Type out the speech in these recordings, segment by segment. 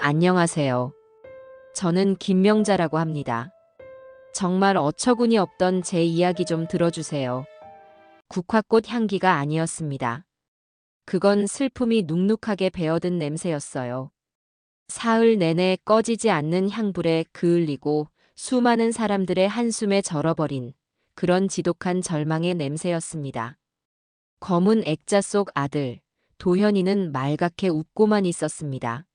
안녕하세요. 저는 김명자라고 합니다. 정말 어처구니 없던 제 이야기 좀 들어주세요. 국화꽃 향기가 아니었습니다. 그건 슬픔이 눅눅하게 배어든 냄새였어요. 사흘 내내 꺼지지 않는 향불에 그을리고 수많은 사람들의 한숨에 절어버린 그런 지독한 절망의 냄새였습니다. 검은 액자 속 아들, 도현이는 말갛게 웃고만 있었습니다.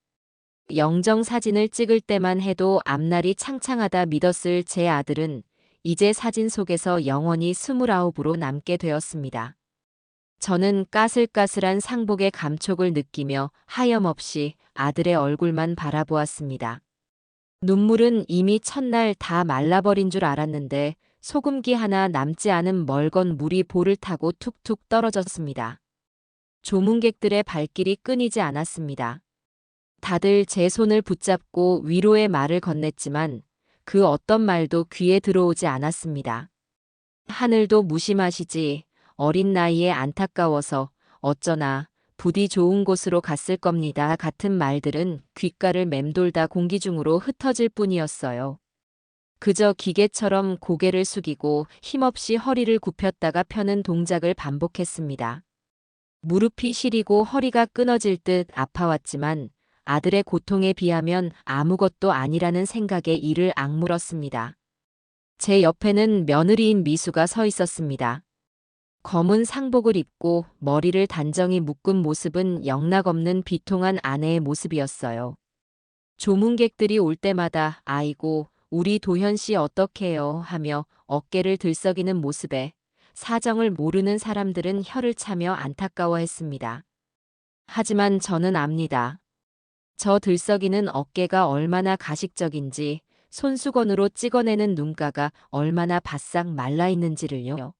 영정 사진을 찍을 때만 해도 앞날이 창창하다 믿었을 제 아들은 이제 사진 속에서 영원히 29으로 남게 되었습니다. 저는 까슬까슬한 상복의 감촉을 느끼며 하염없이 아들의 얼굴만 바라보았습니다. 눈물은 이미 첫날 다 말라버린 줄 알았는데 소금기 하나 남지 않은 멀건 물이 볼을 타고 툭툭 떨어졌습니다. 조문객들의 발길이 끊이지 않았습니다. 다들 제 손을 붙잡고 위로의 말을 건넸지만 그 어떤 말도 귀에 들어오지 않았습니다. 하늘도 무심하시지, 어린 나이에 안타까워서 어쩌나 부디 좋은 곳으로 갔을 겁니다 같은 말들은 귓가를 맴돌다 공기 중으로 흩어질 뿐이었어요. 그저 기계처럼 고개를 숙이고 힘없이 허리를 굽혔다가 펴는 동작을 반복했습니다. 무릎이 시리고 허리가 끊어질 듯 아파왔지만 아들의 고통에 비하면 아무것도 아니라는 생각에 이를 악물었습니다. 제 옆에는 며느리인 미수가 서 있었습니다. 검은 상복을 입고 머리를 단정히 묶은 모습은 영락없는 비통한 아내의 모습이었어요. 조문객들이 올 때마다 아이고 우리 도현 씨 어떡해요 하며 어깨를 들썩이는 모습에 사정을 모르는 사람들은 혀를 차며 안타까워했습니다. 하지만 저는 압니다. 저 들썩이는 어깨가 얼마나 가식적인지, 손수건으로 찍어내는 눈가가 얼마나 바싹 말라있는지를요.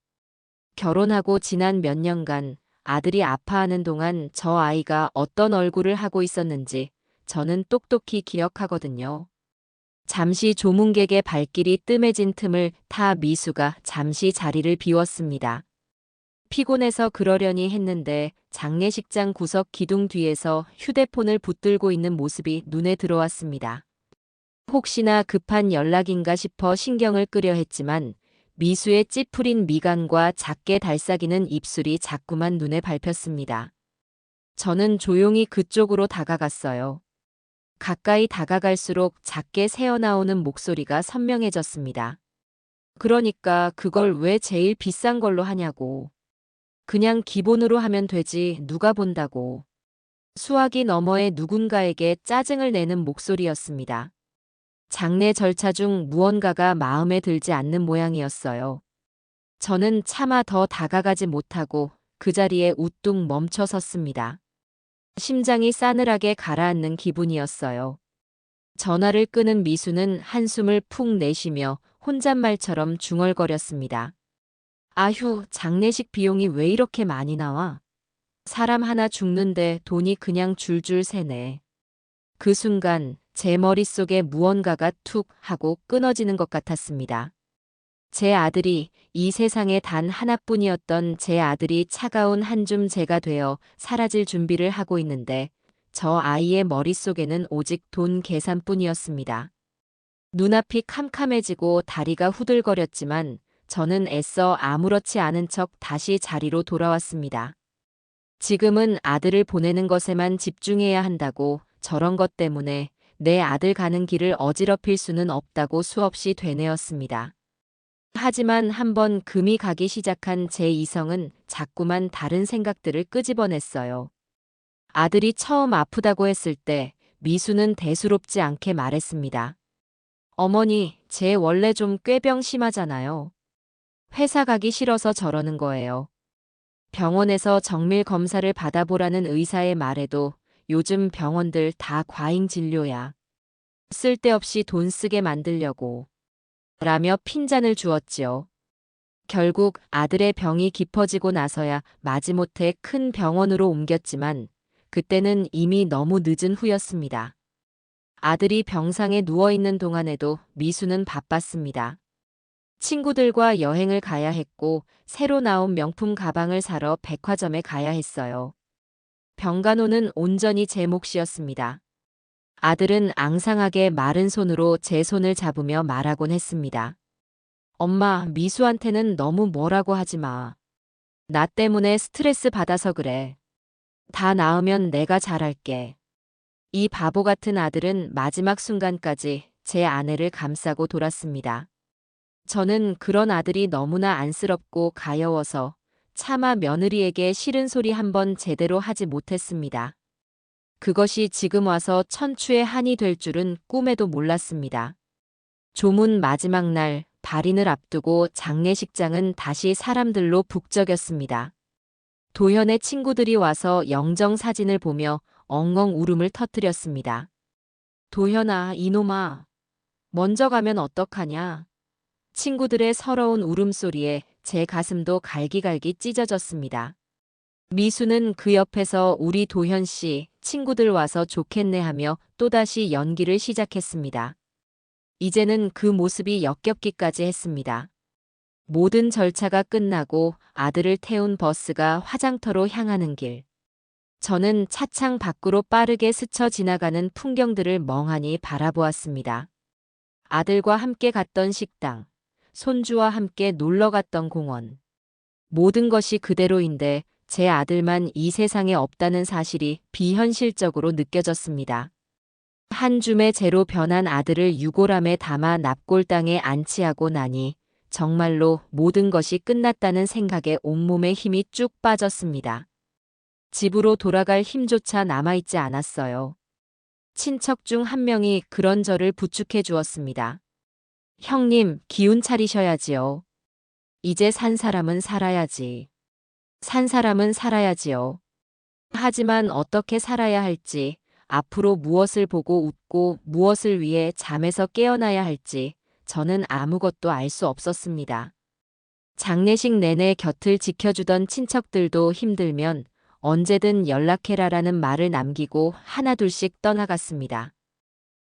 결혼하고 지난 몇 년간 아들이 아파하는 동안 저 아이가 어떤 얼굴을 하고 있었는지 저는 똑똑히 기억하거든요. 잠시 조문객의 발길이 뜸해진 틈을 타 미수가 잠시 자리를 비웠습니다. 피곤해서 그러려니 했는데 장례식장 구석 기둥 뒤에서 휴대폰을 붙들고 있는 모습이 눈에 들어왔습니다. 혹시나 급한 연락인가 싶어 신경을 끄려 했지만 미수의 찌푸린 미간과 작게 달싹이는 입술이 자꾸만 눈에 밟혔습니다. 저는 조용히 그쪽으로 다가갔어요. 가까이 다가갈수록 작게 새어나오는 목소리가 선명해졌습니다. 그러니까 그걸 왜 제일 비싼 걸로 하냐고. 그냥 기본으로 하면 되지 누가 본다고. 수화기 너머의 누군가에게 짜증을 내는 목소리였습니다. 장례 절차 중 무언가가 마음에 들지 않는 모양이었어요. 저는 차마 더 다가가지 못하고 그 자리에 우뚝 멈춰 섰습니다. 심장이 싸늘하게 가라앉는 기분이었어요. 전화를 끄는 미수는 한숨을 푹 내쉬며 혼잣말처럼 중얼거렸습니다. 아휴, 장례식 비용이 왜 이렇게 많이 나와? 사람 하나 죽는데 돈이 그냥 줄줄 새네. 그 순간 제 머릿속에 무언가가 툭 하고 끊어지는 것 같았습니다. 제 아들이 이 세상에 단 하나뿐이었던 제 아들이 차가운 한 줌 재가 되어 사라질 준비를 하고 있는데 저 아이의 머릿속에는 오직 돈 계산뿐이었습니다. 눈앞이 캄캄해지고 다리가 후들거렸지만 저는 애써 아무렇지 않은 척 다시 자리로 돌아왔습니다. 지금은 아들을 보내는 것에만 집중해야 한다고 저런 것 때문에 내 아들 가는 길을 어지럽힐 수는 없다고 수없이 되뇌었습니다. 하지만 한번 금이 가기 시작한 제 이성은 자꾸만 다른 생각들을 끄집어냈어요. 아들이 처음 아프다고 했을 때 미수는 대수롭지 않게 말했습니다. 어머니, 쟤 원래 좀 꾀병 심하잖아요. 회사 가기 싫어서 저러는 거예요. 병원에서 정밀 검사를 받아보라는 의사의 말에도 요즘 병원들 다 과잉 진료야. 쓸데없이 돈 쓰게 만들려고. 라며 핀잔을 주었지요. 결국 아들의 병이 깊어지고 나서야 마지못해 큰 병원으로 옮겼지만 그때는 이미 너무 늦은 후였습니다. 아들이 병상에 누워있는 동안에도 미수는 바빴습니다. 친구들과 여행을 가야 했고 새로 나온 명품 가방을 사러 백화점에 가야 했어요. 병간호는 온전히 제 몫이었습니다. 아들은 앙상하게 마른 손으로 제 손을 잡으며 말하곤 했습니다. 엄마, 미수한테는 너무 뭐라고 하지 마. 나 때문에 스트레스 받아서 그래. 다 나으면 내가 잘할게. 이 바보 같은 아들은 마지막 순간까지 제 아내를 감싸고 돌았습니다. 저는 그런 아들이 너무나 안쓰럽고 가여워서 차마 며느리에게 싫은 소리 한번 제대로 하지 못했습니다. 그것이 지금 와서 천추의 한이 될 줄은 꿈에도 몰랐습니다. 조문 마지막 날, 발인을 앞두고 장례식장은 다시 사람들로 북적였습니다. 도현의 친구들이 와서 영정 사진을 보며 엉엉 울음을 터뜨렸습니다. 도현아, 이놈아, 먼저 가면 어떡하냐? 친구들의 서러운 울음소리에 제 가슴도 갈기갈기 찢어졌습니다. 미수는 그 옆에서 우리 도현 씨, 친구들 와서 좋겠네 하며 또다시 연기를 시작했습니다. 이제는 그 모습이 역겹기까지 했습니다. 모든 절차가 끝나고 아들을 태운 버스가 화장터로 향하는 길. 저는 차창 밖으로 빠르게 스쳐 지나가는 풍경들을 멍하니 바라보았습니다. 아들과 함께 갔던 식당, 손주와 함께 놀러 갔던 공원. 모든 것이 그대로인데 제 아들만 이 세상에 없다는 사실이 비현실적으로 느껴졌습니다. 한 줌의 재로 변한 아들을 유골함에 담아 납골당에 안치하고 나니 정말로 모든 것이 끝났다는 생각에 온몸에 힘이 쭉 빠졌습니다. 집으로 돌아갈 힘조차 남아있지 않았어요. 친척 중 한 명이 그런 저를 부축해 주었습니다. 형님, 기운 차리셔야지요. 이제 산 사람은 살아야지. 산 사람은 살아야지요. 하지만 어떻게 살아야 할지, 앞으로 무엇을 보고 웃고 무엇을 위해 잠에서 깨어나야 할지 저는 아무것도 알 수 없었습니다. 장례식 내내 곁을 지켜주던 친척들도 힘들면 언제든 연락해라라는 말을 남기고 하나둘씩 떠나갔습니다.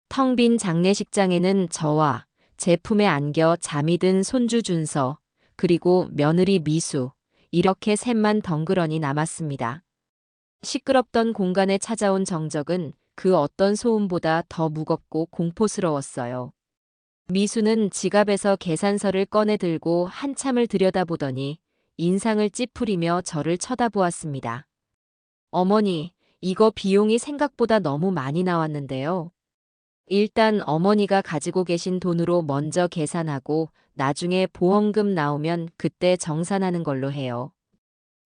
텅 빈 장례식장에는 저와 제 품에 안겨 잠이 든 손주 준서, 그리고 며느리 미수, 이렇게 셋만 덩그러니 남았습니다. 시끄럽던 공간에 찾아온 정적은 그 어떤 소음보다 더 무겁고 공포스러웠어요. 미수는 지갑에서 계산서를 꺼내 들고 한참을 들여다보더니 인상을 찌푸리며 저를 쳐다보았습니다. 어머니, 이거 비용이 생각보다 너무 많이 나왔는데요. 일단 어머니가 가지고 계신 돈으로 먼저 계산하고 나중에 보험금 나오면 그때 정산하는 걸로 해요.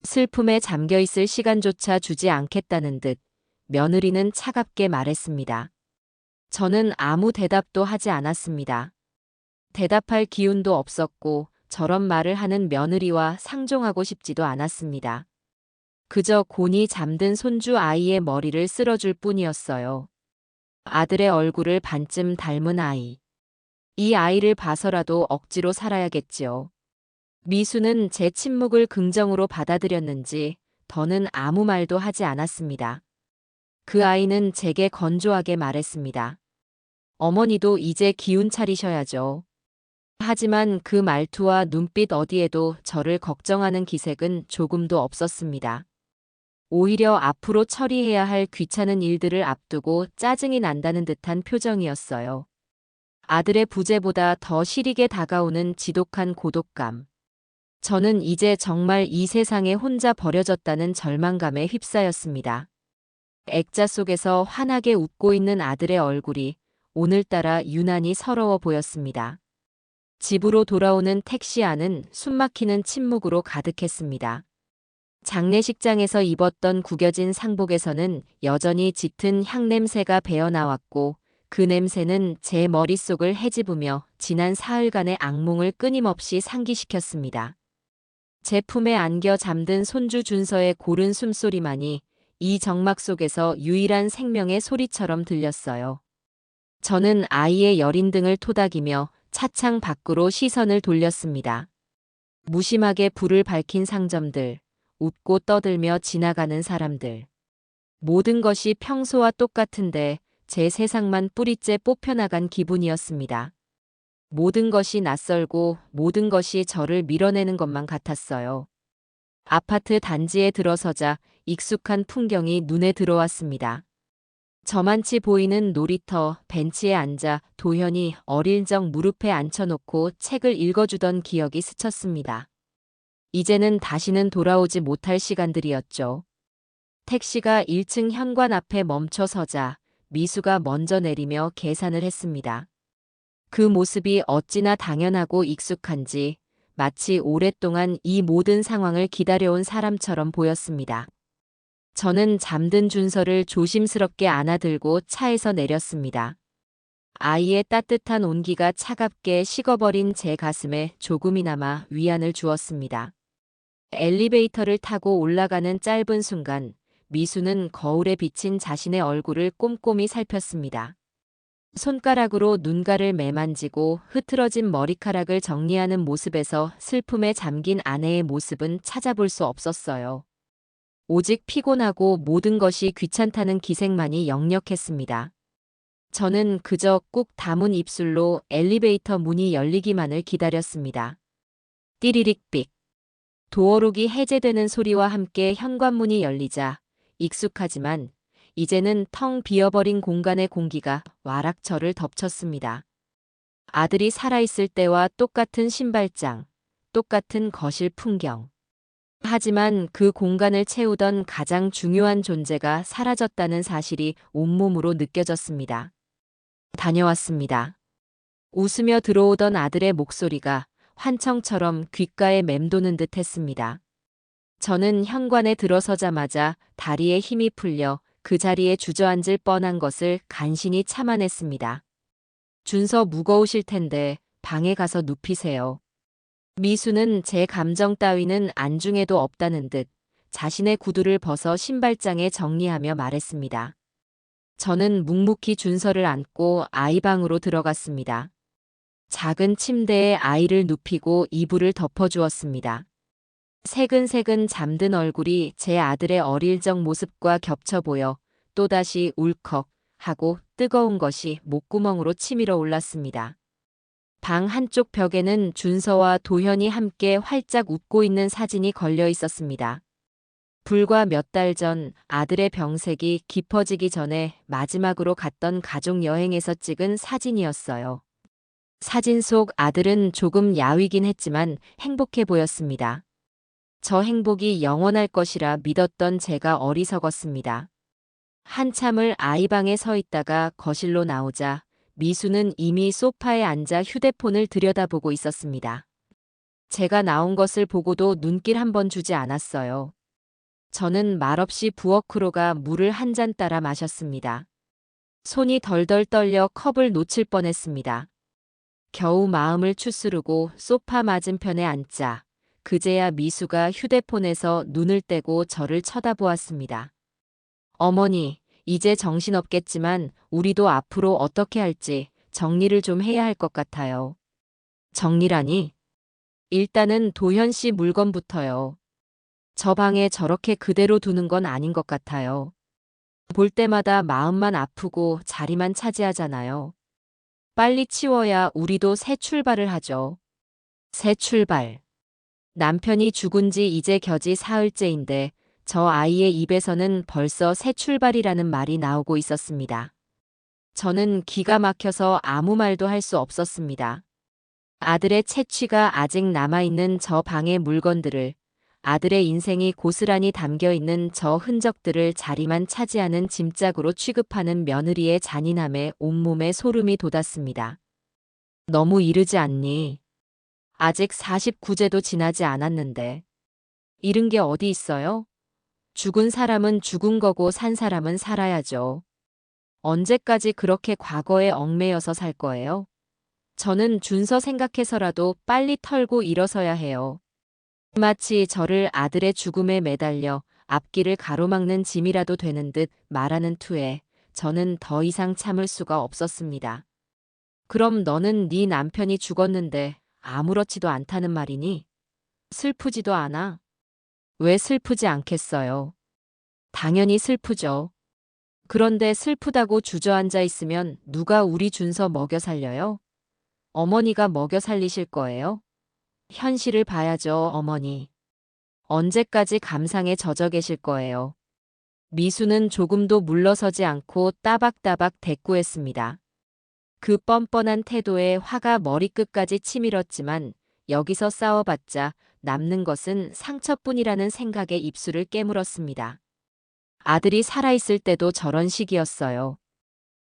슬픔에 잠겨있을 시간조차 주지 않겠다는 듯 며느리는 차갑게 말했습니다. 저는 아무 대답도 하지 않았습니다. 대답할 기운도 없었고 저런 말을 하는 며느리와 상종하고 싶지도 않았습니다. 그저 곤히 잠든 손주 아이의 머리를 쓸어줄 뿐이었어요. 아들의 얼굴을 반쯤 닮은 아이. 이 아이를 봐서라도 억지로 살아야겠지요. 미수는 제 침묵을 긍정으로 받아들였는지 더는 아무 말도 하지 않았습니다. 그 아이는 제게 건조하게 말했습니다. 어머니도 이제 기운 차리셔야죠. 하지만 그 말투와 눈빛 어디에도 저를 걱정하는 기색은 조금도 없었습니다. 오히려 앞으로 처리해야 할 귀찮은 일들을 앞두고 짜증이 난다는 듯한 표정이었어요. 아들의 부재보다 더 시리게 다가오는 지독한 고독감. 저는 이제 정말 이 세상에 혼자 버려졌다는 절망감에 휩싸였습니다. 액자 속에서 환하게 웃고 있는 아들의 얼굴이 오늘따라 유난히 서러워 보였습니다. 집으로 돌아오는 택시 안은 숨막히는 침묵으로 가득했습니다. 장례식장에서 입었던 구겨진 상복에서는 여전히 짙은 향냄새가 배어나왔고 그 냄새는 제 머릿속을 헤집으며 지난 사흘간의 악몽을 끊임없이 상기시켰습니다. 제 품에 안겨 잠든 손주 준서의 고른 숨소리만이 이 정막 속에서 유일한 생명의 소리처럼 들렸어요. 저는 아이의 여린 등을 토닥이며 차창 밖으로 시선을 돌렸습니다. 무심하게 불을 밝힌 상점들, 웃고 떠들며 지나가는 사람들. 모든 것이 평소와 똑같은데 제 세상만 뿌리째 뽑혀나간 기분이었습니다. 모든 것이 낯설고 모든 것이 저를 밀어내는 것만 같았어요. 아파트 단지에 들어서자 익숙한 풍경이 눈에 들어왔습니다. 저만치 보이는 놀이터 벤치에 앉아 도현이 어릴 적 무릎에 앉혀놓고 책을 읽어주던 기억이 스쳤습니다. 이제는 다시는 돌아오지 못할 시간들이었죠. 택시가 1층 현관 앞에 멈춰 서자 미수가 먼저 내리며 계산을 했습니다. 그 모습이 어찌나 당연하고 익숙한지 마치 오랫동안 이 모든 상황을 기다려온 사람처럼 보였습니다. 저는 잠든 준서를 조심스럽게 안아들고 차에서 내렸습니다. 아이의 따뜻한 온기가 차갑게 식어버린 제 가슴에 조금이나마 위안을 주었습니다. 엘리베이터를 타고 올라가는 짧은 순간 미수는 거울에 비친 자신의 얼굴을 꼼꼼히 살폈습니다. 손가락으로 눈가를 매만지고 흐트러진 머리카락을 정리하는 모습에서 슬픔에 잠긴 아내의 모습은 찾아볼 수 없었어요. 오직 피곤하고 모든 것이 귀찮다는 기색만이 역력했습니다. 저는 그저 꾹 다문 입술로 엘리베이터 문이 열리기만을 기다렸습니다. 띠리릭 삑. 도어록이 해제되는 소리와 함께 현관문이 열리자 익숙하지만 이제는 텅 비어버린 공간의 공기가 와락 저를 덮쳤습니다. 아들이 살아있을 때와 똑같은 신발장, 똑같은 거실 풍경. 하지만 그 공간을 채우던 가장 중요한 존재가 사라졌다는 사실이 온몸으로 느껴졌습니다. 다녀왔습니다. 웃으며 들어오던 아들의 목소리가 환청처럼 귓가에 맴도는 듯 했습니다. 저는 현관에 들어서자마자 다리에 힘이 풀려 그 자리에 주저앉을 뻔한 것을 간신히 참아냈습니다. 준서 무거우실 텐데 방에 가서 눕히세요. 미수는 제 감정 따위는 안중에도 없다는 듯 자신의 구두를 벗어 신발장에 정리하며 말했습니다. 저는 묵묵히 준서를 안고 아이 방으로 들어갔습니다. 작은 침대에 아이를 눕히고 이불을 덮어주었습니다. 새근새근 잠든 얼굴이 제 아들의 어릴 적 모습과 겹쳐 보여 또다시 울컥 하고 뜨거운 것이 목구멍으로 치밀어 올랐습니다. 방 한쪽 벽에는 준서와 도현이 함께 활짝 웃고 있는 사진이 걸려 있었습니다. 불과 몇 달 전 아들의 병색이 깊어지기 전에 마지막으로 갔던 가족 여행에서 찍은 사진이었어요. 사진 속 아들은 조금 야위긴 했지만 행복해 보였습니다. 저 행복이 영원할 것이라 믿었던 제가 어리석었습니다. 한참을 아이방에 서 있다가 거실로 나오자 미수는 이미 소파에 앉아 휴대폰을 들여다보고 있었습니다. 제가 나온 것을 보고도 눈길 한 번 주지 않았어요. 저는 말없이 부엌으로 가 물을 한 잔 따라 마셨습니다. 손이 덜덜 떨려 컵을 놓칠 뻔했습니다. 겨우 마음을 추스르고 소파 맞은편에 앉자 그제야 미수가 휴대폰에서 눈을 떼고 저를 쳐다보았습니다. 어머니, 이제 정신없겠지만 우리도 앞으로 어떻게 할지 정리를 좀 해야 할 것 같아요. 정리라니? 일단은 도현 씨 물건부터요. 저 방에 저렇게 그대로 두는 건 아닌 것 같아요. 볼 때마다 마음만 아프고 자리만 차지하잖아요. 빨리 치워야 우리도 새 출발을 하죠. 새 출발. 남편이 죽은 지 이제 겨지 사흘째인데 저 아이의 입에서는 벌써 새 출발이라는 말이 나오고 있었습니다. 저는 기가 막혀서 아무 말도 할 수 없었습니다. 아들의 채취가 아직 남아있는 저 방의 물건들을, 아들의 인생이 고스란히 담겨있는 저 흔적들을 자리만 차지하는 짐짝으로 취급하는 며느리의 잔인함에 온몸에 소름이 돋았습니다. 너무 이르지 않니? 아직 49제도 지나지 않았는데. 이른 게 어디 있어요? 죽은 사람은 죽은 거고 산 사람은 살아야죠. 언제까지 그렇게 과거에 얽매여서 살 거예요? 저는 준서 생각해서라도 빨리 털고 일어서야 해요. 마치 저를 아들의 죽음에 매달려 앞길을 가로막는 짐이라도 되는 듯 말하는 투에 저는 더 이상 참을 수가 없었습니다. 그럼 너는 네 남편이 죽었는데 아무렇지도 않다는 말이니? 슬프지도 않아? 왜 슬프지 않겠어요? 당연히 슬프죠. 그런데 슬프다고 주저앉아 있으면 누가 우리 준서 먹여 살려요? 어머니가 먹여 살리실 거예요? 현실을 봐야죠, 어머니. 언제까지 감상에 젖어 계실 거예요? 미수는 조금도 물러서지 않고 따박따박 대꾸했습니다. 그 뻔뻔한 태도에 화가 머리끝까지 치밀었지만 여기서 싸워봤자 남는 것은 상처뿐이라는 생각에 입술을 깨물었습니다. 아들이 살아있을 때도 저런 식이었어요.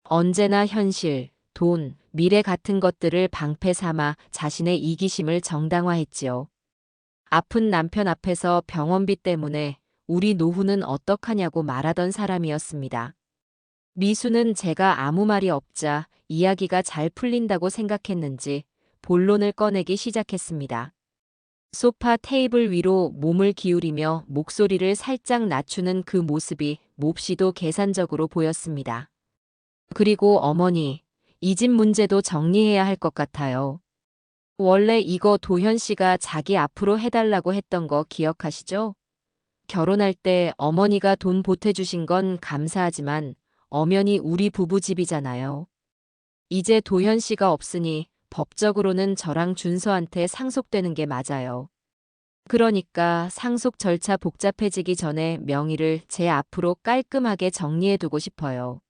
언제나 현실, 돈, 미래 같은 것들을 방패 삼아 자신의 이기심을 정당화했지요. 아픈 남편 앞에서 병원비 때문에 우리 노후는 어떡하냐고 말하던 사람이었습니다. 미수는 제가 아무 말이 없자 이야기가 잘 풀린다고 생각했는지 본론을 꺼내기 시작했습니다. 소파 테이블 위로 몸을 기울이며 목소리를 살짝 낮추는 그 모습이 몹시도 계산적으로 보였습니다. 그리고 어머니, 이 집 문제도 정리해야 할 것 같아요. 원래 이거 도현 씨가 자기 앞으로 해달라고 했던 거 기억하시죠? 결혼할 때 어머니가 돈 보태주신 건 감사하지만 엄연히 우리 부부 집이잖아요. 이제 도현 씨가 없으니 법적으로는 저랑 준서한테 상속되는 게 맞아요. 그러니까 상속 절차 복잡해지기 전에 명의를 제 앞으로 깔끔하게 정리해두고 싶어요.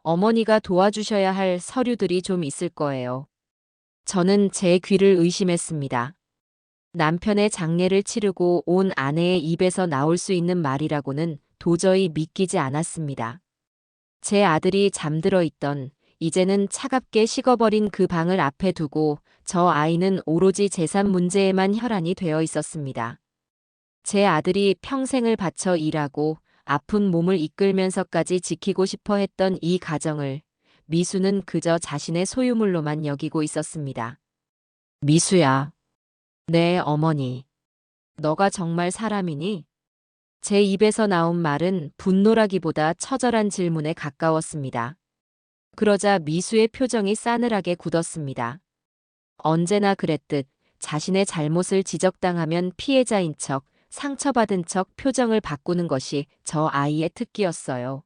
어머니가 도와주셔야 할 서류들이 좀 있을 거예요. 저는 제 귀를 의심했습니다. 남편의 장례를 치르고 온 아내의 입에서 나올 수 있는 말이라고는 도저히 믿기지 않았습니다. 제 아들이 잠들어 있던, 이제는 차갑게 식어버린 그 방을 앞에 두고 저 아이는 오로지 재산 문제에만 혈안이 되어 있었습니다. 제 아들이 평생을 바쳐 일하고 아픈 몸을 이끌면서까지 지키고 싶어 했던 이 가정을 미수는 그저 자신의 소유물로만 여기고 있었습니다. 미수야. 네, 어머니. 너가 정말 사람이니? 제 입에서 나온 말은 분노라기보다 처절한 질문에 가까웠습니다. 그러자 미수의 표정이 싸늘하게 굳었습니다. 언제나 그랬듯 자신의 잘못을 지적당하면 피해자인 척, 상처받은 척 표정을 바꾸는 것이 저 아이의 특기였어요.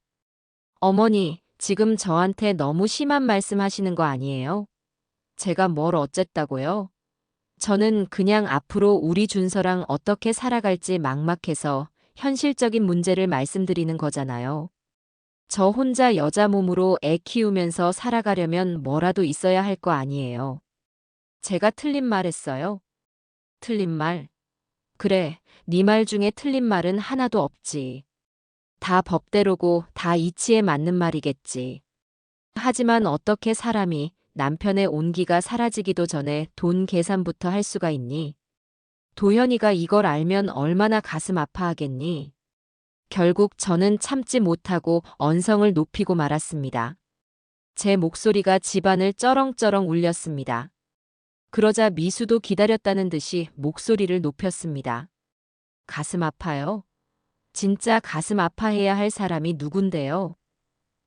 어머니, 지금 저한테 너무 심한 말씀 하시는 거 아니에요? 제가 뭘 어쨌다고요? 저는 그냥 앞으로 우리 준서랑 어떻게 살아갈지 막막해서 현실적인 문제를 말씀드리는 거잖아요. 저 혼자 여자 몸으로 애 키우면서 살아가려면 뭐라도 있어야 할 거 아니에요. 제가 틀린 말 했어요? 틀린 말? 그래, 네 말 중에 틀린 말은 하나도 없지. 다 법대로고 다 이치에 맞는 말이겠지. 하지만 어떻게 사람이 남편의 온기가 사라지기도 전에 돈 계산부터 할 수가 있니? 도현이가 이걸 알면 얼마나 가슴 아파하겠니? 결국 저는 참지 못하고 언성을 높이고 말았습니다. 제 목소리가 집안을 쩌렁쩌렁 울렸습니다. 그러자 미수도 기다렸다는 듯이 목소리를 높였습니다. 가슴 아파요? 진짜 가슴 아파해야 할 사람이 누군데요?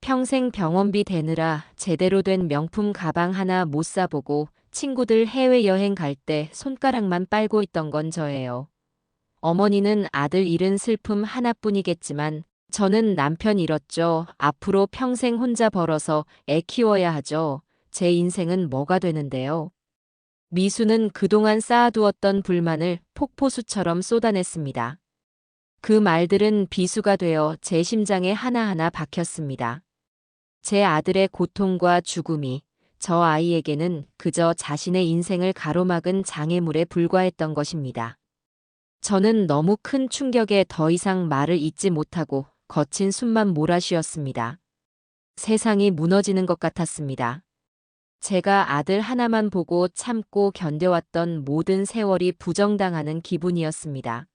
평생 병원비 대느라 제대로 된 명품 가방 하나 못 사보고 친구들 해외여행 갈 때 손가락만 빨고 있던 건 저예요. 어머니는 아들 잃은 슬픔 하나뿐이겠지만 저는 남편 잃었죠. 앞으로 평생 혼자 벌어서 애 키워야 하죠. 제 인생은 뭐가 되는데요? 미수는 그동안 쌓아두었던 불만을 폭포수처럼 쏟아냈습니다. 그 말들은 비수가 되어 제 심장에 하나하나 박혔습니다. 제 아들의 고통과 죽음이 저 아이에게는 그저 자신의 인생을 가로막은 장애물에 불과했던 것입니다. 저는 너무 큰 충격에 더 이상 말을 잇지 못하고 거친 숨만 몰아쉬었습니다. 세상이 무너지는 것 같았습니다. 제가 아들 하나만 보고 참고 견뎌왔던 모든 세월이 부정당하는 기분이었습니다.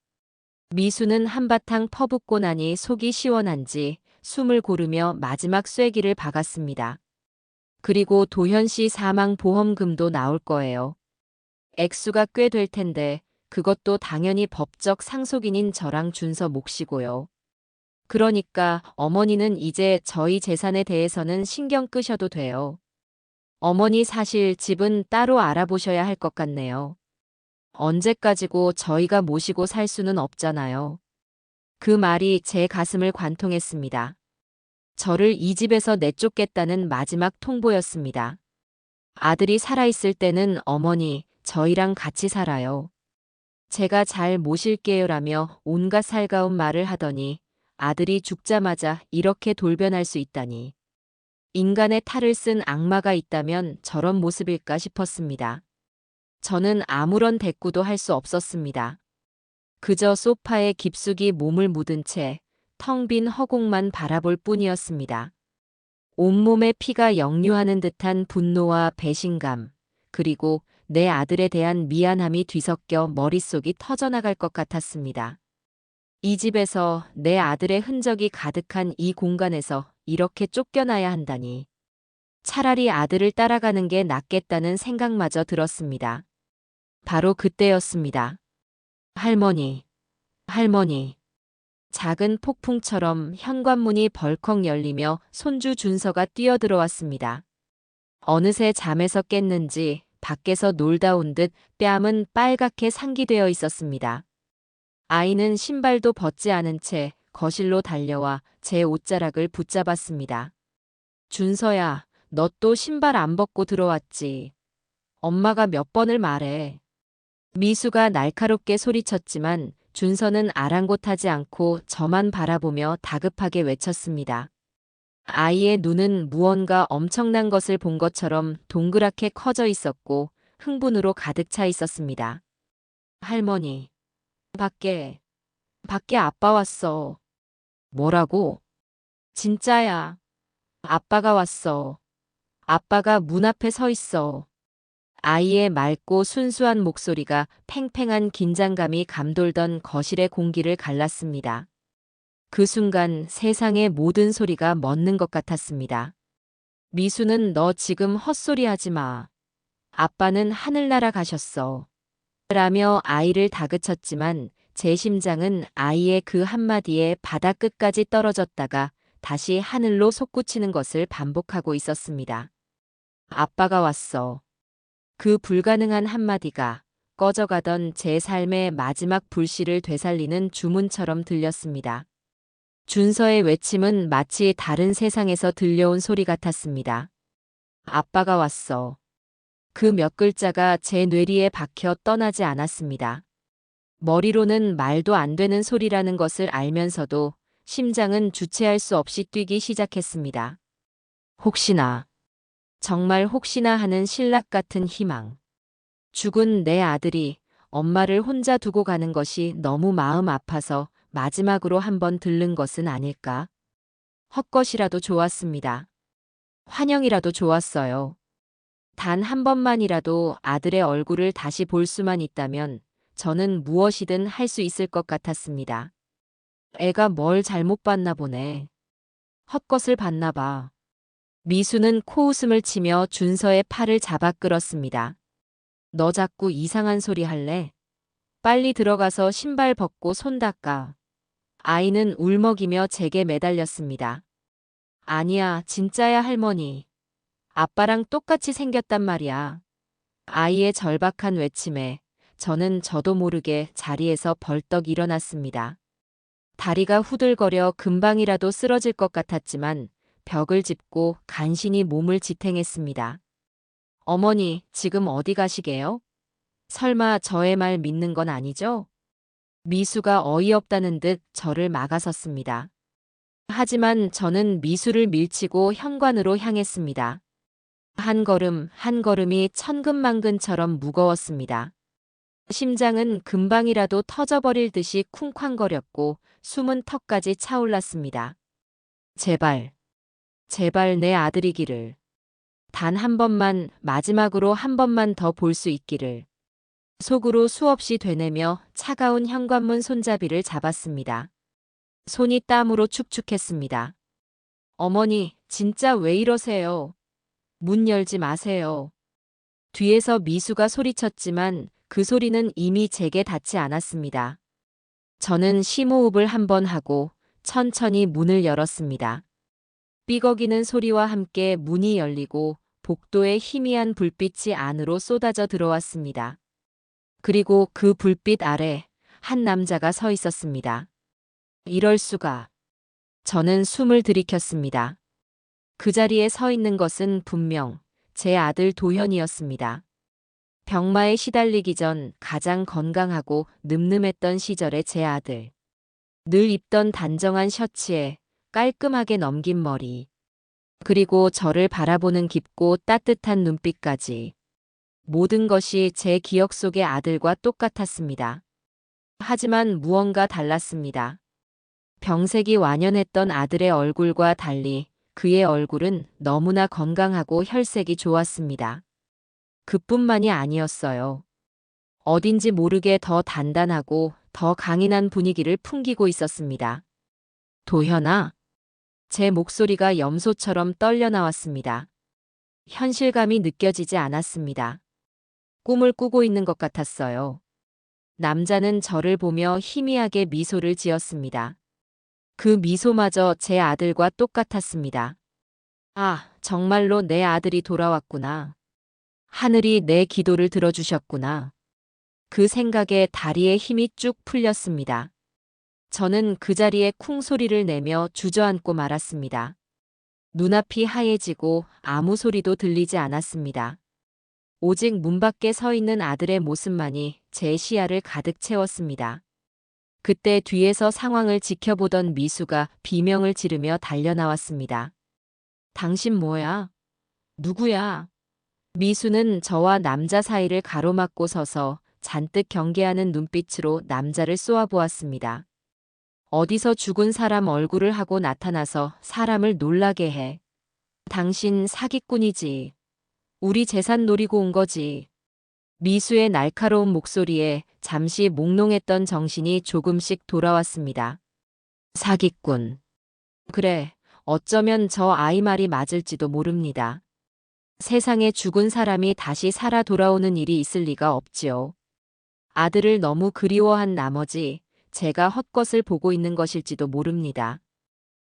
미수는 한바탕 퍼붓고 나니 속이 시원한지 숨을 고르며 마지막 쐐기를 박았습니다. 그리고 도현 씨 사망 보험금도 나올 거예요. 액수가 꽤 될 텐데 그것도 당연히 법적 상속인인 저랑 준서 몫이고요. 그러니까 어머니는 이제 저희 재산에 대해서는 신경 끄셔도 돼요. 어머니 사실 집은 따로 알아보셔야 할 것 같네요. 언제까지고 저희가 모시고 살 수는 없잖아요. 그 말이 제 가슴을 관통했습니다. 저를 이 집에서 내쫓겠다는 마지막 통보였습니다. 아들이 살아있을 때는 어머니, 저희랑 같이 살아요. 제가 잘 모실게요라며 온갖 살가운 말을 하더니 아들이 죽자마자 이렇게 돌변할 수 있다니. 인간의 탈을 쓴 악마가 있다면 저런 모습일까 싶었습니다. 저는 아무런 대꾸도 할 수 없었습니다. 그저 소파에 깊숙이 몸을 묻은 채 텅 빈 허공만 바라볼 뿐이었습니다. 온몸에 피가 역류하는 듯한 분노와 배신감, 그리고 내 아들에 대한 미안함이 뒤섞여 머릿속이 터져나갈 것 같았습니다. 이 집에서 내 아들의 흔적이 가득한 이 공간에서 이렇게 쫓겨나야 한다니. 차라리 아들을 따라가는 게 낫겠다는 생각마저 들었습니다. 바로 그때였습니다. 할머니, 할머니. 작은 폭풍처럼 현관문이 벌컥 열리며 손주 준서가 뛰어들어왔습니다. 어느새 잠에서 깼는지 밖에서 놀다 온 듯 뺨은 빨갛게 상기되어 있었습니다. 아이는 신발도 벗지 않은 채 거실로 달려와 제 옷자락을 붙잡았습니다. 준서야, 너 또 신발 안 벗고 들어왔지. 엄마가 몇 번을 말해. 미수가 날카롭게 소리쳤지만 준서는 아랑곳하지 않고 저만 바라보며 다급하게 외쳤습니다. 아이의 눈은 무언가 엄청난 것을 본 것처럼 동그랗게 커져 있었고 흥분으로 가득 차 있었습니다. 할머니, 밖에 아빠 왔어. 뭐라고? 진짜야. 아빠가 왔어. 아빠가 문 앞에 서 있어. 아이의 맑고 순수한 목소리가 팽팽한 긴장감이 감돌던 거실의 공기를 갈랐습니다. 그 순간 세상의 모든 소리가 멎는 것 같았습니다. 미수는 너 지금 헛소리 하지 마. 아빠는 하늘나라 가셨어. 라며 아이를 다그쳤지만 제 심장은 아이의 그 한마디에 바닥 끝까지 떨어졌다가 다시 하늘로 솟구치는 것을 반복하고 있었습니다. 아빠가 왔어. 그 불가능한 한마디가 꺼져가던 제 삶의 마지막 불씨를 되살리는 주문처럼 들렸습니다. 준서의 외침은 마치 다른 세상에서 들려온 소리 같았습니다. 아빠가 왔어. 그 몇 글자가 제 뇌리에 박혀 떠나지 않았습니다. 머리로는 말도 안 되는 소리라는 것을 알면서도 심장은 주체할 수 없이 뛰기 시작했습니다. 혹시나, 정말 혹시나 하는 신락 같은 희망. 죽은 내 아들이 엄마를 혼자 두고 가는 것이 너무 마음 아파서 마지막으로 한번 들른 것은 아닐까? 헛것이라도 좋았습니다. 환영이라도 좋았어요. 단 한 번만이라도 아들의 얼굴을 다시 볼 수만 있다면 저는 무엇이든 할 수 있을 것 같았습니다. 애가 뭘 잘못 봤나 보네. 헛것을 봤나 봐. 미수는 코웃음을 치며 준서의 팔을 잡아 끌었습니다. 너 자꾸 이상한 소리 할래? 빨리 들어가서 신발 벗고 손 닦아. 아이는 울먹이며 제게 매달렸습니다. 아니야, 진짜야 할머니. 아빠랑 똑같이 생겼단 말이야. 아이의 절박한 외침에 저는 저도 모르게 자리에서 벌떡 일어났습니다. 다리가 후들거려 금방이라도 쓰러질 것 같았지만 벽을 짚고 간신히 몸을 지탱했습니다. 어머니, 지금 어디 가시게요? 설마 저의 말 믿는 건 아니죠? 미수가 어이없다는 듯 저를 막아섰습니다. 하지만 저는 미수를 밀치고 현관으로 향했습니다. 한 걸음 한 걸음이 천근만근처럼 무거웠습니다. 심장은 금방이라도 터져버릴 듯이 쿵쾅거렸고 숨은 턱까지 차올랐습니다. 제발, 제발 내 아들이기를. 단 한 번만, 마지막으로 한 번만 더 볼 수 있기를. 속으로 수없이 되뇌며 차가운 현관문 손잡이를 잡았습니다. 손이 땀으로 축축했습니다. 어머니, 진짜 왜 이러세요? 문 열지 마세요. 뒤에서 미수가 소리쳤지만 그 소리는 이미 제게 닿지 않았습니다. 저는 심호흡을 한 번 하고 천천히 문을 열었습니다. 삐걱이는 소리와 함께 문이 열리고 복도에 희미한 불빛이 안으로 쏟아져 들어왔습니다. 그리고 그 불빛 아래 한 남자가 서 있었습니다. 이럴 수가. 저는 숨을 들이켰습니다. 그 자리에 서 있는 것은 분명 제 아들 도현이었습니다. 병마에 시달리기 전 가장 건강하고 늠름했던 시절의 제 아들. 늘 입던 단정한 셔츠에 깔끔하게 넘긴 머리, 그리고 저를 바라보는 깊고 따뜻한 눈빛까지. 모든 것이 제 기억 속의 아들과 똑같았습니다. 하지만 무언가 달랐습니다. 병색이 완연했던 아들의 얼굴과 달리 그의 얼굴은 너무나 건강하고 혈색이 좋았습니다. 그뿐만이 아니었어요. 어딘지 모르게 더 단단하고 더 강인한 분위기를 풍기고 있었습니다. 도현아, 제 목소리가 염소처럼 떨려 나왔습니다. 현실감이 느껴지지 않았습니다. 꿈을 꾸고 있는 것 같았어요. 남자는 저를 보며 희미하게 미소를 지었습니다. 그 미소마저 제 아들과 똑같았습니다. 아, 정말로 내 아들이 돌아왔구나. 하늘이 내 기도를 들어주셨구나. 그 생각에 다리에 힘이 쭉 풀렸습니다. 저는 그 자리에 쿵 소리를 내며 주저앉고 말았습니다. 눈앞이 하얘지고 아무 소리도 들리지 않았습니다. 오직 문 밖에 서 있는 아들의 모습만이 제 시야를 가득 채웠습니다. 그때 뒤에서 상황을 지켜보던 미수가 비명을 지르며 달려나왔습니다. 당신 뭐야? 누구야? 미수는 저와 남자 사이를 가로막고 서서 잔뜩 경계하는 눈빛으로 남자를 쏘아보았습니다. 어디서 죽은 사람 얼굴을 하고 나타나서 사람을 놀라게 해. 당신 사기꾼이지. 우리 재산 노리고 온 거지. 미수의 날카로운 목소리에 잠시 몽롱했던 정신이 조금씩 돌아왔습니다. 사기꾼. 그래, 어쩌면 저 아이 말이 맞을지도 모릅니다. 세상에 죽은 사람이 다시 살아 돌아오는 일이 있을 리가 없지요. 아들을 너무 그리워한 나머지 제가 헛것을 보고 있는 것일지도 모릅니다.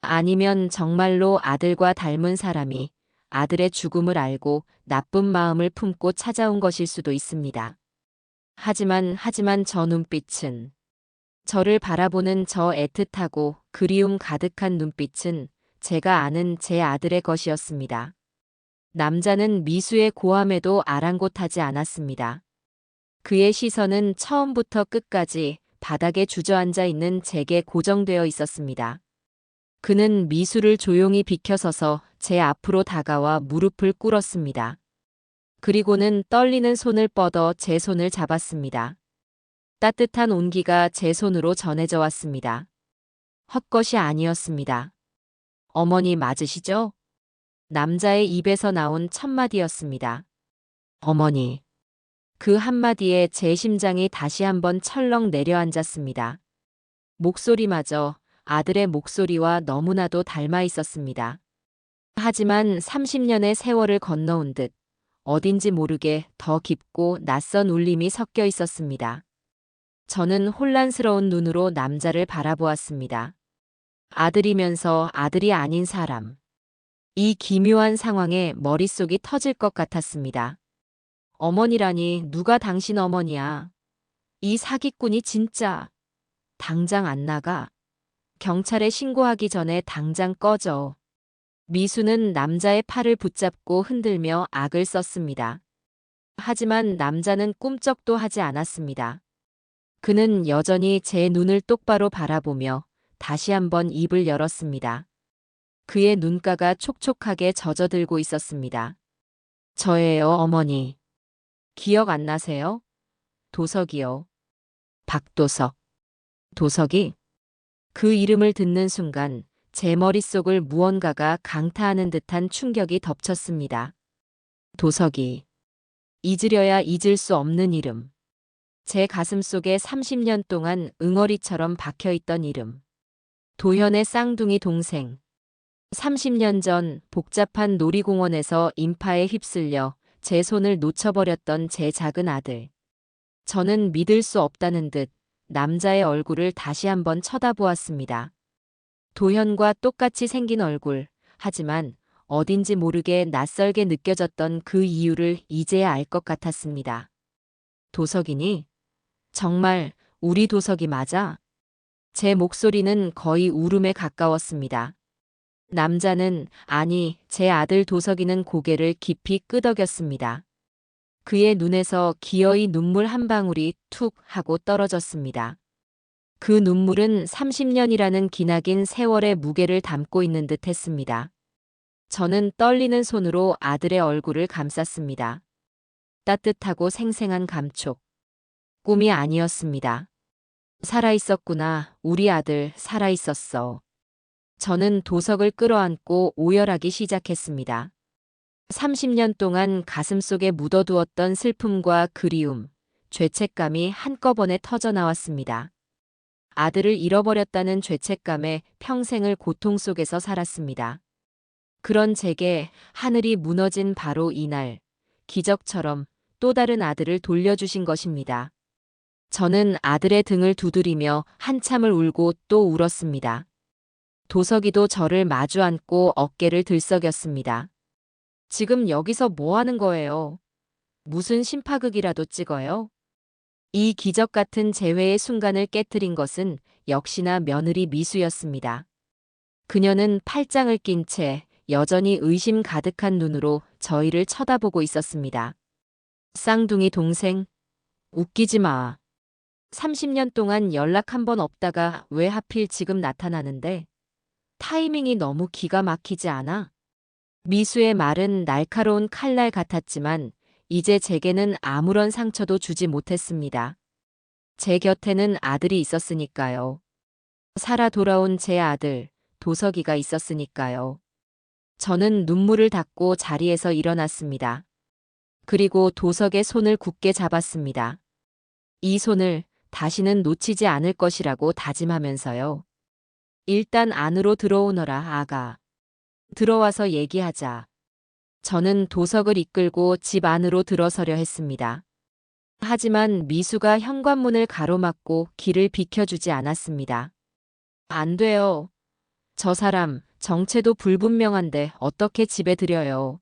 아니면 정말로 아들과 닮은 사람이 아들의 죽음을 알고 나쁜 마음을 품고 찾아온 것일 수도 있습니다. 하지만 저 눈빛은, 저를 바라보는 저 애틋하고 그리움 가득한 눈빛은 제가 아는 제 아들의 것이었습니다. 남자는 미수의 고함에도 아랑곳하지 않았습니다. 그의 시선은 처음부터 끝까지 바닥에 주저앉아 있는 제게 고정되어 있었습니다. 그는 미수를 조용히 비켜서서 제 앞으로 다가와 무릎을 꿇었습니다. 그리고는 떨리는 손을 뻗어 제 손을 잡았습니다. 따뜻한 온기가 제 손으로 전해져 왔습니다. 헛것이 아니었습니다. 어머니 맞으시죠? 남자의 입에서 나온 첫마디였습니다. 어머니. 그 한마디에 제 심장이 다시 한번 철렁 내려앉았습니다. 목소리마저 아들의 목소리와 너무나도 닮아 있었습니다. 하지만 30년의 세월을 건너온 듯 어딘지 모르게 더 깊고 낯선 울림이 섞여 있었습니다. 저는 혼란스러운 눈으로 남자를 바라보았습니다. 아들이면서 아들이 아닌 사람. 이 기묘한 상황에 머릿속이 터질 것 같았습니다. 어머니라니 누가 당신 어머니야. 이 사기꾼이 진짜. 당장 안 나가. 경찰에 신고하기 전에 당장 꺼져. 미수는 남자의 팔을 붙잡고 흔들며 악을 썼습니다. 하지만 남자는 꿈쩍도 하지 않았습니다. 그는 여전히 제 눈을 똑바로 바라보며 다시 한번 입을 열었습니다. 그의 눈가가 촉촉하게 젖어들고 있었습니다. 저예요, 어머니. 기억 안 나세요? 도석이요. 박도석. 도석이? 그 이름을 듣는 순간 제 머릿속을 무언가가 강타하는 듯한 충격이 덮쳤습니다. 도석이. 잊으려야 잊을 수 없는 이름. 제 가슴 속에 30년 동안 응어리처럼 박혀있던 이름. 도현의 쌍둥이 동생. 30년 전 복잡한 놀이공원에서 인파에 휩쓸려 제 손을 놓쳐버렸던 제 작은 아들. 저는 믿을 수 없다는 듯 남자의 얼굴을 다시 한번 쳐다보았습니다. 도현과 똑같이 생긴 얼굴, 하지만 어딘지 모르게 낯설게 느껴졌던 그 이유를 이제야 알 것 같았습니다. 도석이니? 정말 우리 도석이 맞아? 제 목소리는 거의 울음에 가까웠습니다. 남자는, 아니, 제 아들 도석이는 고개를 깊이 끄덕였습니다. 그의 눈에서 기어이 눈물 한 방울이 툭 하고 떨어졌습니다. 그 눈물은 30년이라는 기나긴 세월의 무게를 담고 있는 듯 했습니다. 저는 떨리는 손으로 아들의 얼굴을 감쌌습니다. 따뜻하고 생생한 감촉. 꿈이 아니었습니다. 살아있었구나. 우리 아들 살아있었어. 저는 도석을 끌어안고 오열하기 시작했습니다. 30년 동안 가슴속에 묻어두었던 슬픔과 그리움, 죄책감이 한꺼번에 터져나왔습니다. 아들을 잃어버렸다는 죄책감에 평생을 고통 속에서 살았습니다. 그런 제게 하늘이 무너진 바로 이날, 기적처럼 또 다른 아들을 돌려주신 것입니다. 저는 아들의 등을 두드리며 한참을 울고 또 울었습니다. 도석이도 저를 마주 앉고 어깨를 들썩였습니다. 지금 여기서 뭐 하는 거예요? 무슨 심파극이라도 찍어요? 이 기적 같은 재회의 순간을 깨트린 것은 역시나 며느리 미수였습니다. 그녀는 팔짱을 낀 채 여전히 의심 가득한 눈으로 저희를 쳐다보고 있었습니다. 쌍둥이 동생? 웃기지 마. 30년 동안 연락 한 번 없다가 왜 하필 지금 나타나는데? 타이밍이 너무 기가 막히지 않아? 미수의 말은 날카로운 칼날 같았지만 이제 제게는 아무런 상처도 주지 못했습니다. 제 곁에는 아들이 있었으니까요. 살아 돌아온 제 아들, 도석이가 있었으니까요. 저는 눈물을 닦고 자리에서 일어났습니다. 그리고 도석의 손을 굳게 잡았습니다. 이 손을 다시는 놓치지 않을 것이라고 다짐하면서요. 일단 안으로 들어오너라, 아가. 들어와서 얘기하자. 저는 도석을 이끌고 집 안으로 들어서려 했습니다. 하지만 미수가 현관문을 가로막고 길을 비켜주지 않았습니다. 안 돼요. 저 사람 정체도 불분명한데 어떻게 집에 들여요.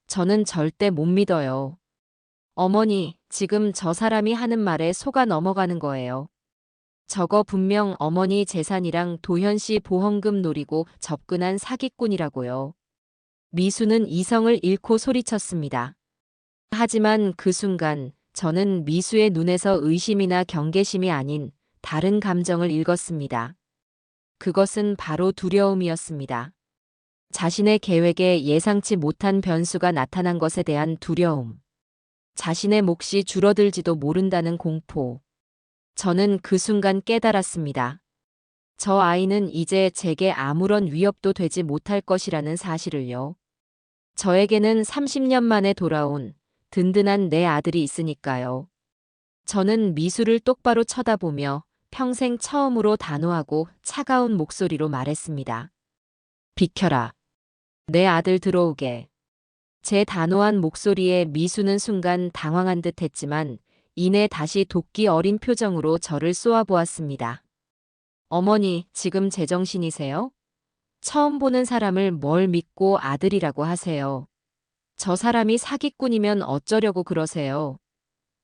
저는 절대 못 믿어요. 어머니, 지금 저 사람이 하는 말에 속아 넘어가는 거예요. 저거 분명 어머니 재산이랑 도현 씨 보험금 노리고 접근한 사기꾼이라고요. 미수는 이성을 잃고 소리쳤습니다. 하지만 그 순간 저는 미수의 눈에서 의심이나 경계심이 아닌 다른 감정을 읽었습니다. 그것은 바로 두려움이었습니다. 자신의 계획에 예상치 못한 변수가 나타난 것에 대한 두려움. 자신의 몫이 줄어들지도 모른다는 공포. 저는 그 순간 깨달았습니다. 저 아이는 이제 제게 아무런 위협도 되지 못할 것이라는 사실을요. 저에게는 30년 만에 돌아온 든든한 내 아들이 있으니까요. 저는 미수를 똑바로 쳐다보며 평생 처음으로 단호하고 차가운 목소리로 말했습니다. 비켜라. 내 아들 들어오게. 제 단호한 목소리에 미수는 순간 당황한 듯 했지만 이내 다시 도끼 어린 표정으로 저를 쏘아보았습니다. 어머니, 지금 제정신이세요? 처음 보는 사람을 뭘 믿고 아들이라고 하세요. 저 사람이 사기꾼이면 어쩌려고 그러세요.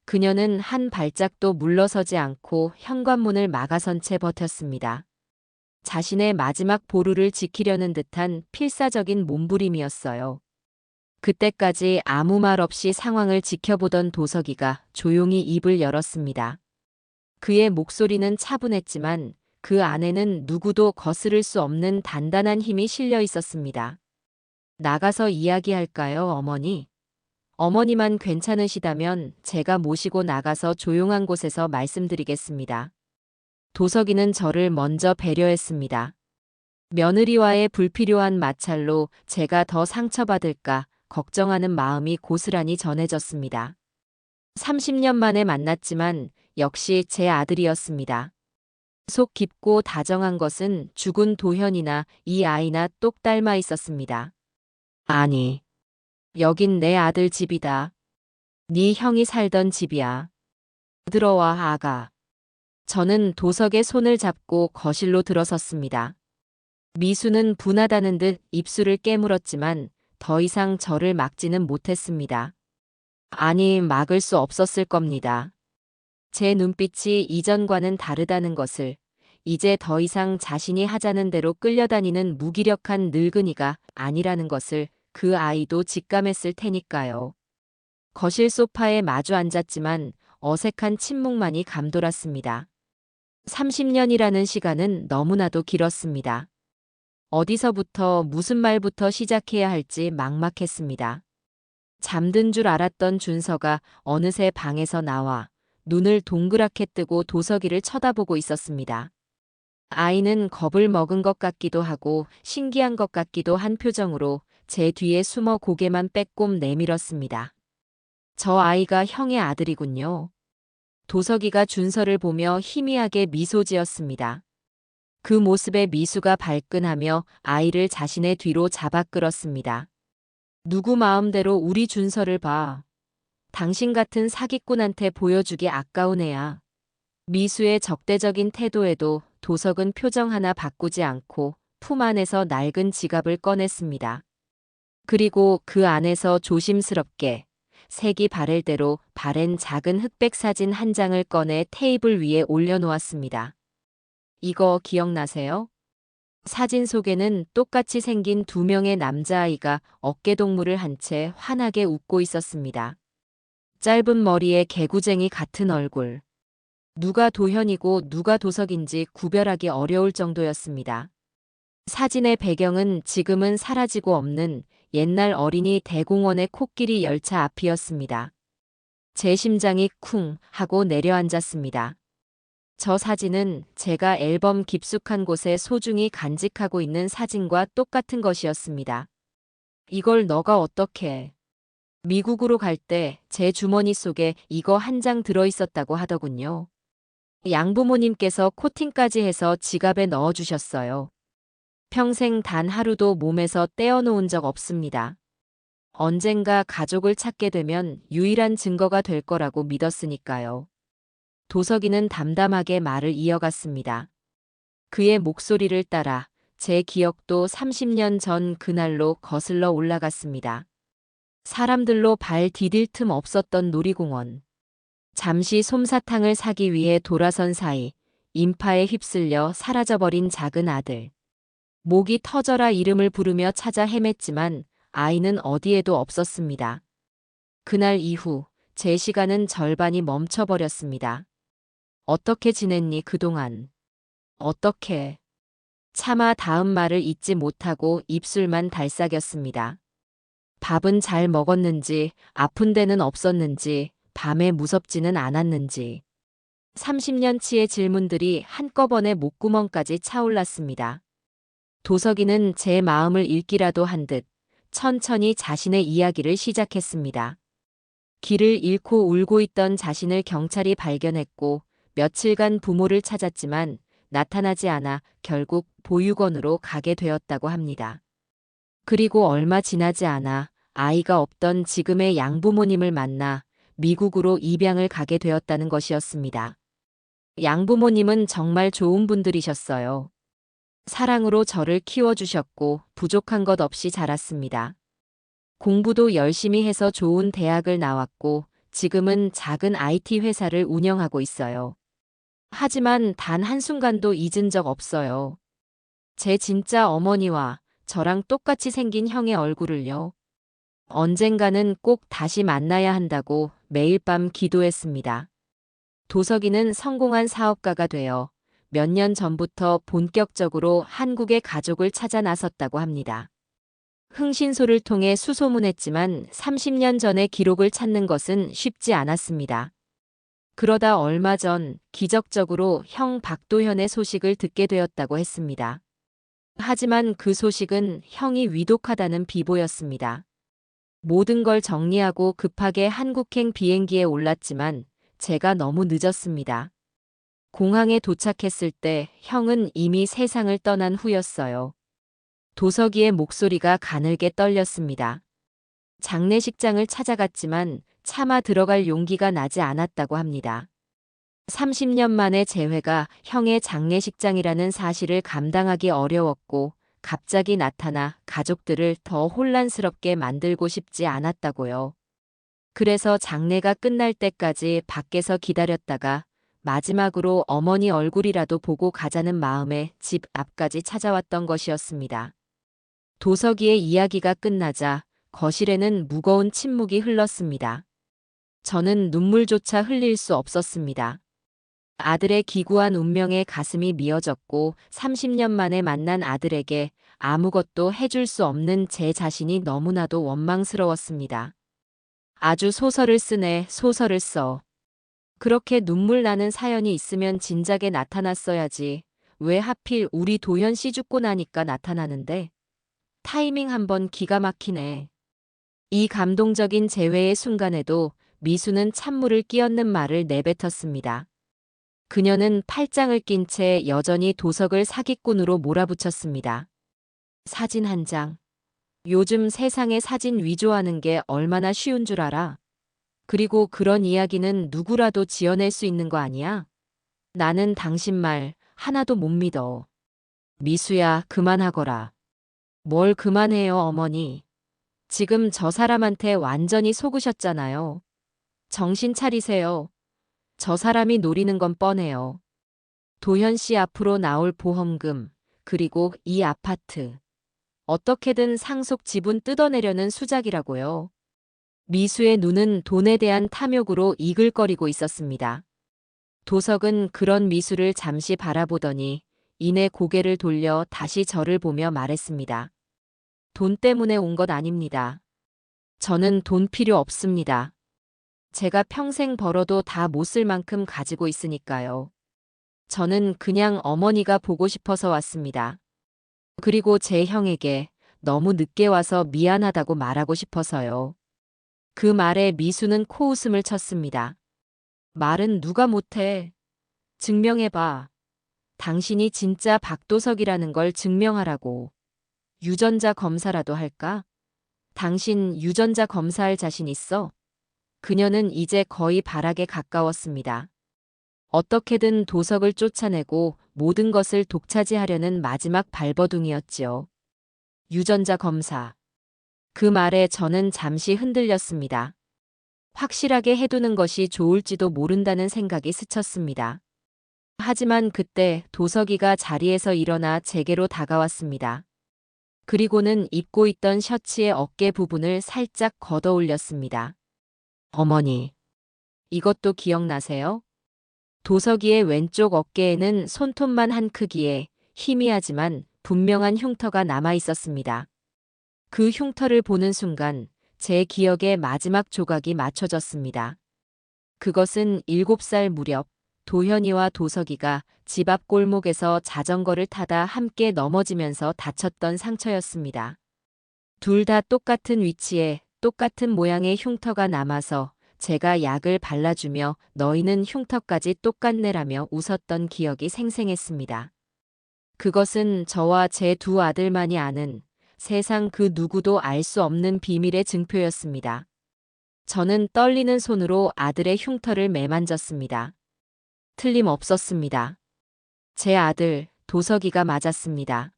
그녀는 한 발짝도 물러서지 않고 현관문을 막아선 채 버텼습니다. 자신의 마지막 보루를 지키려는 듯한 필사적인 몸부림이었어요. 그때까지 아무 말 없이 상황을 지켜보던 도석이가 조용히 입을 열었습니다. 그의 목소리는 차분했지만 그 안에는 누구도 거스를 수 없는 단단한 힘이 실려 있었습니다. 나가서 이야기할까요, 어머니? 어머니만 괜찮으시다면 제가 모시고 나가서 조용한 곳에서 말씀드리겠습니다. 도석이는 저를 먼저 배려했습니다. 며느리와의 불필요한 마찰로 제가 더 상처받을까 걱정하는 마음이 고스란히 전해졌습니다. 30년 만에 만났지만 역시 제 아들이었습니다. 속 깊고 다정한 것은 죽은 도현이나 이 아이나 똑 닮아 있었습니다. 아니, 여긴 내 아들 집이다. 네 형이 살던 집이야. 들어와, 아가. 저는 도석의 손을 잡고 거실로 들어섰습니다. 미수는 분하다는 듯 입술을 깨물었지만 더 이상 저를 막지는 못했습니다. 아니, 막을 수 없었을 겁니다. 제 눈빛이 이전과는 다르다는 것을, 이제 더 이상 자신이 하자는 대로 끌려다니는 무기력한 늙은이가 아니라는 것을 그 아이도 직감했을 테니까요. 거실 소파에 마주 앉았지만 어색한 침묵만이 감돌았습니다. 30년이라는 시간은 너무나도 길었습니다. 어디서부터 무슨 말부터 시작해야 할지 막막했습니다. 잠든 줄 알았던 준서가 어느새 방에서 나와 눈을 동그랗게 뜨고 도서기를 쳐다보고 있었습니다. 아이는 겁을 먹은 것 같기도 하고 신기한 것 같기도 한 표정으로 제 뒤에 숨어 고개만 빼꼼 내밀었습니다. 저 아이가 형의 아들이군요. 도서기가 준서를 보며 희미하게 미소 지었습니다. 그 모습에 미수가 발끈하며 아이를 자신의 뒤로 잡아 끌었습니다. 누구 마음대로 우리 준서를 봐. 당신 같은 사기꾼한테 보여주기 아까운 애야. 미수의 적대적인 태도에도 도석은 표정 하나 바꾸지 않고 품 안에서 낡은 지갑을 꺼냈습니다. 그리고 그 안에서 조심스럽게 색이 바를 대로 바랜 작은 흑백 사진 한 장을 꺼내 테이블 위에 올려놓았습니다. 이거 기억나세요? 사진 속에는 똑같이 생긴 두 명의 남자아이가 어깨동무를 한 채 환하게 웃고 있었습니다. 짧은 머리에 개구쟁이 같은 얼굴. 누가 도현이고 누가 도석인지 구별하기 어려울 정도였습니다. 사진의 배경은 지금은 사라지고 없는 옛날 어린이 대공원의 코끼리 열차 앞이었습니다. 제 심장이 쿵 하고 내려앉았습니다. 저 사진은 제가 앨범 깊숙한 곳에 소중히 간직하고 있는 사진과 똑같은 것이었습니다. 이걸 너가 어떻게? 미국으로 갈 때 제 주머니 속에 이거 한 장 들어있었다고 하더군요. 양부모님께서 코팅까지 해서 지갑에 넣어주셨어요. 평생 단 하루도 몸에서 떼어놓은 적 없습니다. 언젠가 가족을 찾게 되면 유일한 증거가 될 거라고 믿었으니까요. 도석이는 담담하게 말을 이어갔습니다. 그의 목소리를 따라 제 기억도 30년 전 그날로 거슬러 올라갔습니다. 사람들로 발 디딜 틈 없었던 놀이공원. 잠시 솜사탕을 사기 위해 돌아선 사이 인파에 휩쓸려 사라져버린 작은 아들. 목이 터져라 이름을 부르며 찾아 헤맸지만 아이는 어디에도 없었습니다. 그날 이후 제 시간은 절반이 멈춰버렸습니다. 어떻게 지냈니 그동안? 어떻게? 차마 다음 말을 잊지 못하고 입술만 달싹였습니다. 밥은 잘 먹었는지, 아픈 데는 없었는지, 밤에 무섭지는 않았는지. 30년치의 질문들이 한꺼번에 목구멍까지 차올랐습니다. 도석이는 제 마음을 읽기라도 한 듯 천천히 자신의 이야기를 시작했습니다. 길을 잃고 울고 있던 자신을 경찰이 발견했고 며칠간 부모를 찾았지만 나타나지 않아 결국 보육원으로 가게 되었다고 합니다. 그리고 얼마 지나지 않아 아이가 없던 지금의 양부모님을 만나 미국으로 입양을 가게 되었다는 것이었습니다. 양부모님은 정말 좋은 분들이셨어요. 사랑으로 저를 키워주셨고 부족한 것 없이 자랐습니다. 공부도 열심히 해서 좋은 대학을 나왔고 지금은 작은 IT 회사를 운영하고 있어요. 하지만 단 한순간도 잊은 적 없어요. 제 진짜 어머니와 저랑 똑같이 생긴 형의 얼굴을요. 언젠가는 꼭 다시 만나야 한다고 매일 밤 기도했습니다. 도석이는 성공한 사업가가 되어 몇 년 전부터 본격적으로 한국의 가족을 찾아 나섰다고 합니다. 흥신소를 통해 수소문했지만 30년 전의 기록을 찾는 것은 쉽지 않았습니다. 그러다 얼마 전 기적적으로 형 박도현의 소식을 듣게 되었다고 했습니다. 하지만 그 소식은 형이 위독하다는 비보였습니다. 모든 걸 정리하고 급하게 한국행 비행기에 올랐지만 제가 너무 늦었습니다. 공항에 도착했을 때 형은 이미 세상을 떠난 후였어요. 도석이의 목소리가 가늘게 떨렸습니다. 장례식장을 찾아갔지만 차마 들어갈 용기가 나지 않았다고 합니다. 30년 만의 재회가 형의 장례식장이라는 사실을 감당하기 어려웠고 갑자기 나타나 가족들을 더 혼란스럽게 만들고 싶지 않았다고요. 그래서 장례가 끝날 때까지 밖에서 기다렸다가 마지막으로 어머니 얼굴이라도 보고 가자는 마음에 집 앞까지 찾아왔던 것이었습니다. 도석이의 이야기가 끝나자 거실에는 무거운 침묵이 흘렀습니다. 저는 눈물조차 흘릴 수 없었습니다. 아들의 기구한 운명에 가슴이 미어졌고 30년 만에 만난 아들에게 아무것도 해줄 수 없는 제 자신이 너무나도 원망스러웠습니다. 아주 소설을 쓰네, 소설을 써. 그렇게 눈물 나는 사연이 있으면 진작에 나타났어야지. 왜 하필 우리 도현 씨 죽고 나니까 나타나는데? 타이밍 한번 기가 막히네. 이 감동적인 재회의 순간에도 미수는 찬물을 끼얹는 말을 내뱉었습니다. 그녀는 팔짱을 낀 채 여전히 도석을 사기꾼으로 몰아붙였습니다. 사진 한 장. 요즘 세상에 사진 위조하는 게 얼마나 쉬운 줄 알아? 그리고 그런 이야기는 누구라도 지어낼 수 있는 거 아니야? 나는 당신 말 하나도 못 믿어. 미수야, 그만하거라. 뭘 그만해요, 어머니. 지금 저 사람한테 완전히 속으셨잖아요. 정신 차리세요. 저 사람이 노리는 건 뻔해요. 도현 씨 앞으로 나올 보험금, 그리고 이 아파트. 어떻게든 상속 지분 뜯어내려는 수작이라고요. 미수의 눈은 돈에 대한 탐욕으로 이글거리고 있었습니다. 도석은 그런 미수를 잠시 바라보더니 이내 고개를 돌려 다시 저를 보며 말했습니다. 돈 때문에 온 것 아닙니다. 저는 돈 필요 없습니다. 제가 평생 벌어도 다 못 쓸 만큼 가지고 있으니까요. 저는 그냥 어머니가 보고 싶어서 왔습니다. 그리고 제 형에게 너무 늦게 와서 미안하다고 말하고 싶어서요. 그 말에 미수는 코웃음을 쳤습니다. 말은 누가 못해. 증명해봐. 당신이 진짜 박도석이라는 걸 증명하라고. 유전자 검사라도 할까? 당신 유전자 검사할 자신 있어? 그녀는 이제 거의 발악에 가까웠습니다. 어떻게든 도석을 쫓아내고 모든 것을 독차지하려는 마지막 발버둥이었지요. 유전자 검사. 그 말에 저는 잠시 흔들렸습니다. 확실하게 해두는 것이 좋을지도 모른다는 생각이 스쳤습니다. 하지만 그때 도석이가 자리에서 일어나 제게로 다가왔습니다. 그리고는 입고 있던 셔츠의 어깨 부분을 살짝 걷어 올렸습니다. 어머니, 이것도 기억나세요? 도석이의 왼쪽 어깨에는 손톱만 한 크기의 희미하지만 분명한 흉터가 남아 있었습니다. 그 흉터를 보는 순간 제 기억의 마지막 조각이 맞춰졌습니다. 그것은 7살 무렵 도현이와 도석이가 집 앞 골목에서 자전거를 타다 함께 넘어지면서 다쳤던 상처였습니다. 둘 다 똑같은 위치에 똑같은 모양의 흉터가 남아서 제가 약을 발라주며 너희는 흉터까지 똑같네라며 웃었던 기억이 생생했습니다. 그것은 저와 제 두 아들만이 아는 세상 그 누구도 알 수 없는 비밀의 증표였습니다. 저는 떨리는 손으로 아들의 흉터를 매만졌습니다. 틀림없었습니다. 제 아들, 도석이가 맞았습니다.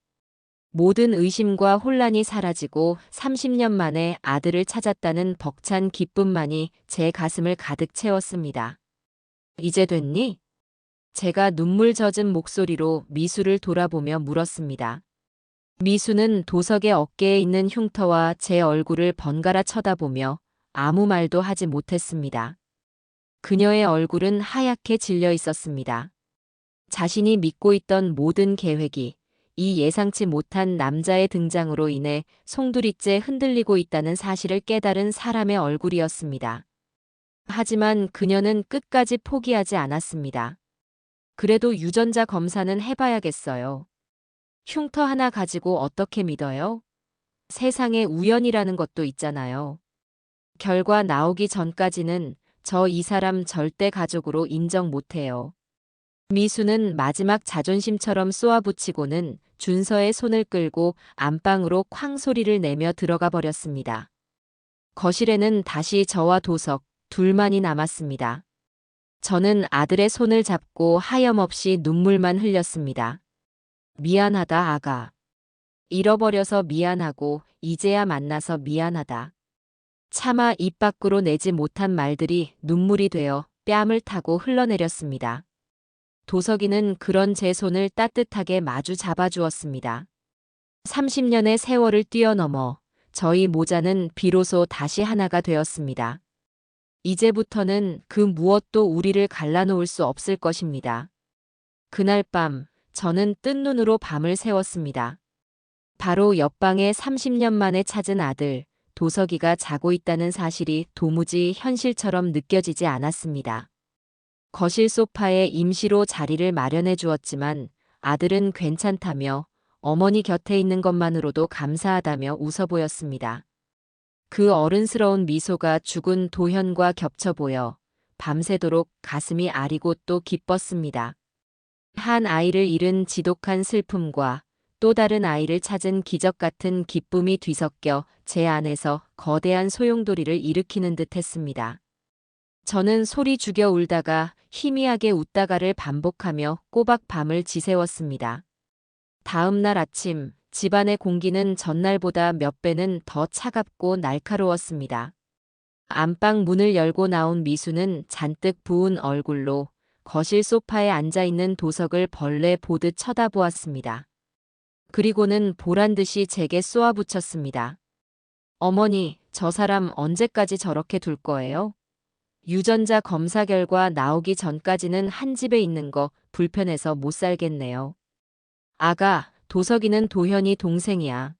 모든 의심과 혼란이 사라지고 30년 만에 아들을 찾았다는 벅찬 기쁨만이 제 가슴을 가득 채웠습니다. 이제 됐니? 제가 눈물 젖은 목소리로 미수를 돌아보며 물었습니다. 미수는 도석의 어깨에 있는 흉터와 제 얼굴을 번갈아 쳐다보며 아무 말도 하지 못했습니다. 그녀의 얼굴은 하얗게 질려 있었습니다. 자신이 믿고 있던 모든 계획이 이 예상치 못한 남자의 등장으로 인해 송두리째 흔들리고 있다는 사실을 깨달은 사람의 얼굴이었습니다. 하지만 그녀는 끝까지 포기하지 않았습니다. 그래도 유전자 검사는 해봐야겠어요. 흉터 하나 가지고 어떻게 믿어요? 세상에 우연이라는 것도 있잖아요. 결과 나오기 전까지는 저 이 사람 절대 가족으로 인정 못해요. 미수는 마지막 자존심처럼 쏘아붙이고는 준서의 손을 끌고 안방으로 쾅 소리를 내며 들어가 버렸습니다. 거실에는 다시 저와 도석 둘만이 남았습니다. 저는 아들의 손을 잡고 하염없이 눈물만 흘렸습니다. 미안하다, 아가. 잃어버려서 미안하고 이제야 만나서 미안하다. 차마 입 밖으로 내지 못한 말들이 눈물이 되어 뺨을 타고 흘러내렸습니다. 도석이는 그런 제 손을 따뜻하게 마주 잡아주었습니다. 30년의 세월을 뛰어넘어 저희 모자는 비로소 다시 하나가 되었습니다. 이제부터는 그 무엇도 우리를 갈라놓을 수 없을 것입니다. 그날 밤, 저는 뜬 눈으로 밤을 새웠습니다. 바로 옆방에 30년 만에 찾은 아들, 도석이가 자고 있다는 사실이 도무지 현실처럼 느껴지지 않았습니다. 거실 소파에 임시로 자리를 마련해 주었지만 아들은 괜찮다며 어머니 곁에 있는 것만으로도 감사하다며 웃어 보였습니다. 그 어른스러운 미소가 죽은 도현과 겹쳐 보여 밤새도록 가슴이 아리고 또 기뻤습니다. 한 아이를 잃은 지독한 슬픔과 또 다른 아이를 찾은 기적 같은 기쁨이 뒤섞여 제 안에서 거대한 소용돌이를 일으키는 듯 했습니다. 저는 소리 죽여 울다가 희미하게 웃다가를 반복하며 꼬박 밤을 지새웠습니다. 다음 날 아침, 집안의 공기는 전날보다 몇 배는 더 차갑고 날카로웠습니다. 안방 문을 열고 나온 미수는 잔뜩 부은 얼굴로 거실 소파에 앉아있는 도석을 벌레 보듯 쳐다보았습니다. 그리고는 보란듯이 제게 쏘아붙였습니다. 어머니, 저 사람 언제까지 저렇게 둘 거예요? 유전자 검사 결과 나오기 전까지는 한 집에 있는 거 불편해서 못 살겠네요. 아가, 도석이는 도현이 동생이야.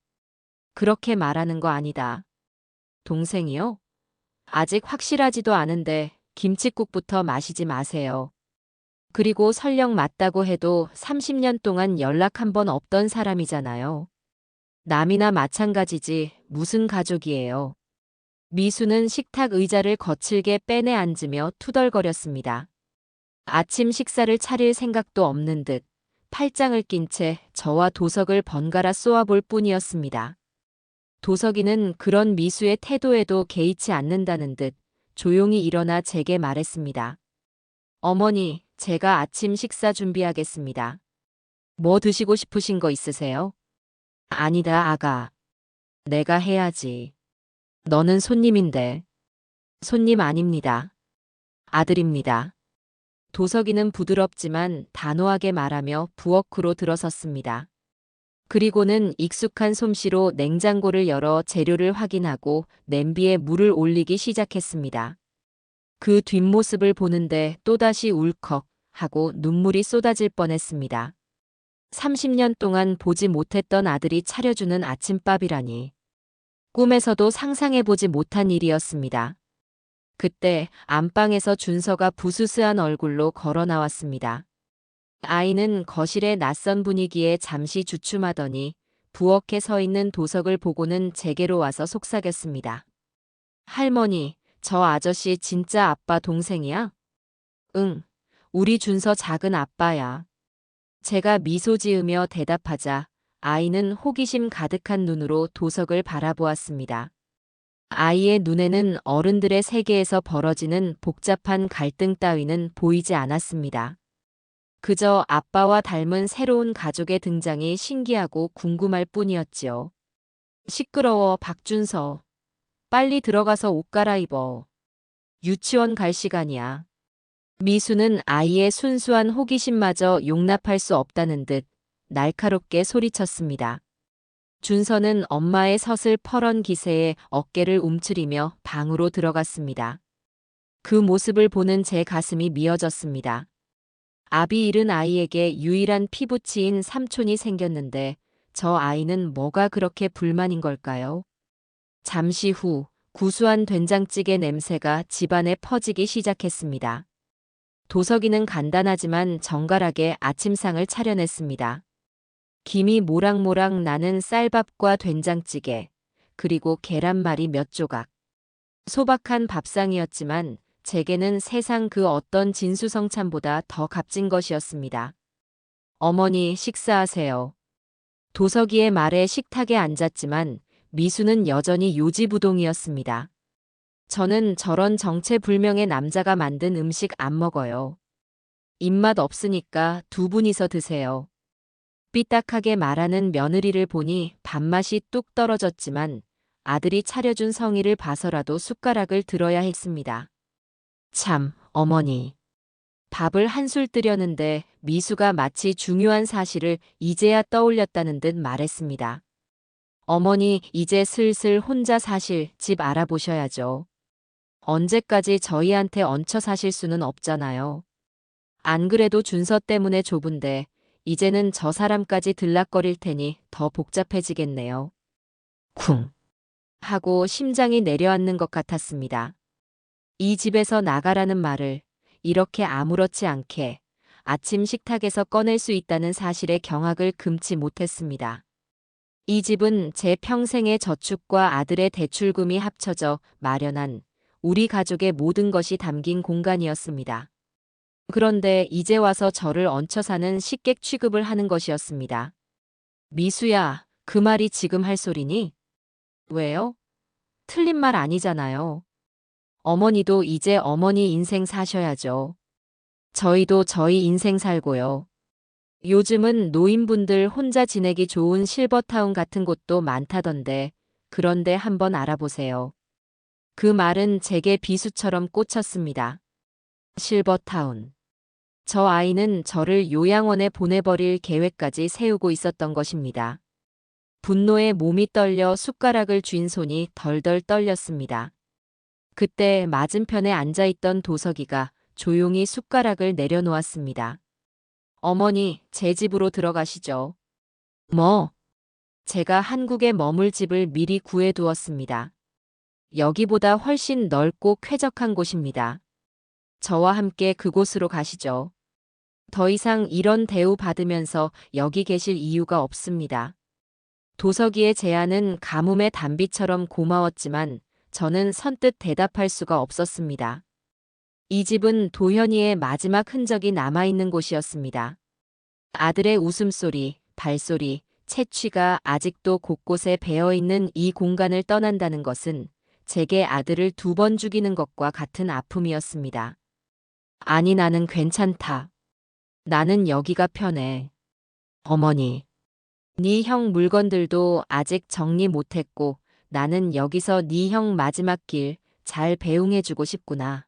그렇게 말하는 거 아니다. 동생이요? 아직 확실하지도 않은데 김칫국부터 마시지 마세요. 그리고 설령 맞다고 해도 30년 동안 연락 한 번 없던 사람이잖아요. 남이나 마찬가지지 무슨 가족이에요. 미수는 식탁 의자를 거칠게 빼내 앉으며 투덜거렸습니다. 아침 식사를 차릴 생각도 없는 듯 팔짱을 낀 채 저와 도석을 번갈아 쏘아볼 뿐이었습니다. 도석이는 그런 미수의 태도에도 개의치 않는다는 듯 조용히 일어나 제게 말했습니다. 어머니, 제가 아침 식사 준비하겠습니다. 뭐 드시고 싶으신 거 있으세요? 아니다, 아가. 내가 해야지. 너는 손님인데. 손님 아닙니다. 아들입니다. 도석이는 부드럽지만 단호하게 말하며 부엌으로 들어섰습니다. 그리고는 익숙한 솜씨로 냉장고를 열어 재료를 확인하고 냄비에 물을 올리기 시작했습니다. 그 뒷모습을 보는데 또다시 울컥 하고 눈물이 쏟아질 뻔했습니다. 30년 동안 보지 못했던 아들이 차려주는 아침밥이라니. 꿈에서도 상상해보지 못한 일이었습니다. 그때 안방에서 준서가 부스스한 얼굴로 걸어 나왔습니다. 아이는 거실의 낯선 분위기에 잠시 주춤하더니 부엌에 서 있는 도석을 보고는 제게로 와서 속삭였습니다. 할머니, 저 아저씨 진짜 아빠 동생이야? 응, 우리 준서 작은 아빠야. 제가 미소 지으며 대답하자 아이는 호기심 가득한 눈으로 도석을 바라보았습니다. 아이의 눈에는 어른들의 세계에서 벌어지는 복잡한 갈등 따위는 보이지 않았습니다. 그저 아빠와 닮은 새로운 가족의 등장이 신기하고 궁금할 뿐이었지요. 시끄러워, 박준서. 빨리 들어가서 옷 갈아입어. 유치원 갈 시간이야. 미수는 아이의 순수한 호기심마저 용납할 수 없다는 듯 날카롭게 소리쳤습니다. 준서는 엄마의 서슬퍼런 기세에 어깨를 움츠리며 방으로 들어갔습니다. 그 모습을 보는 제 가슴이 미어졌습니다. 아비 잃은 아이에게 유일한 피부치인 삼촌이 생겼는데 저 아이는 뭐가 그렇게 불만인 걸까요? 잠시 후 구수한 된장찌개 냄새가 집안에 퍼지기 시작했습니다. 도석이는 간단하지만 정갈하게 아침상을 차려냈습니다. 김이 모락모락 나는 쌀밥과 된장찌개, 그리고 계란말이 몇 조각. 소박한 밥상이었지만 제게는 세상 그 어떤 진수성찬보다 더 값진 것이었습니다. 어머니, 식사하세요. 도석이의 말에 식탁에 앉았지만 미수는 여전히 요지부동이었습니다. 저는 저런 정체불명의 남자가 만든 음식 안 먹어요. 입맛 없으니까 두 분이서 드세요. 삐딱하게 말하는 며느리를 보니 밥맛이 뚝 떨어졌지만 아들이 차려준 성의를 봐서라도 숟가락을 들어야 했습니다. 참, 어머니. 밥을 한술 뜨려는데 미수가 마치 중요한 사실을 이제야 떠올렸다는 듯 말했습니다. 어머니, 이제 슬슬 혼자 사실 집 알아보셔야죠. 언제까지 저희한테 얹혀 사실 수는 없잖아요. 안 그래도 준서 때문에 좁은데 이제는 저 사람까지 들락거릴 테니 더 복잡해지겠네요. 쿵 하고 심장이 내려앉는 것 같았습니다. 이 집에서 나가라는 말을 이렇게 아무렇지 않게 아침 식탁에서 꺼낼 수 있다는 사실에 경악을 금치 못했습니다. 이 집은 제 평생의 저축과 아들의 대출금이 합쳐져 마련한 우리 가족의 모든 것이 담긴 공간이었습니다. 그런데 이제 와서 저를 얹혀 사는 식객 취급을 하는 것이었습니다. 미수야, 그 말이 지금 할 소리니? 왜요? 틀린 말 아니잖아요. 어머니도 이제 어머니 인생 사셔야죠. 저희도 저희 인생 살고요. 요즘은 노인분들 혼자 지내기 좋은 실버타운 같은 곳도 많다던데, 그런데 한번 알아보세요. 그 말은 제게 비수처럼 꽂혔습니다. 실버타운. 저 아이는 저를 요양원에 보내버릴 계획까지 세우고 있었던 것입니다. 분노에 몸이 떨려 숟가락을 쥔 손이 덜덜 떨렸습니다. 그때 맞은편에 앉아있던 도석이가 조용히 숟가락을 내려놓았습니다. 어머니, 제 집으로 들어가시죠. 뭐? 제가 한국에 머물 집을 미리 구해두었습니다. 여기보다 훨씬 넓고 쾌적한 곳입니다. 저와 함께 그곳으로 가시죠. 더 이상 이런 대우 받으면서 여기 계실 이유가 없습니다. 도석이의 제안은 가뭄의 단비처럼 고마웠지만 저는 선뜻 대답할 수가 없었습니다. 이 집은 도현이의 마지막 흔적이 남아있는 곳이었습니다. 아들의 웃음소리, 발소리, 채취가 아직도 곳곳에 배어있는 이 공간을 떠난다는 것은 제게 아들을 2번 죽이는 것과 같은 아픔이었습니다. 아니, 나는 괜찮다. 나는 여기가 편해. 어머니, 네 형 물건들도 아직 정리 못했고 나는 여기서 네 형 마지막 길 잘 배웅해주고 싶구나.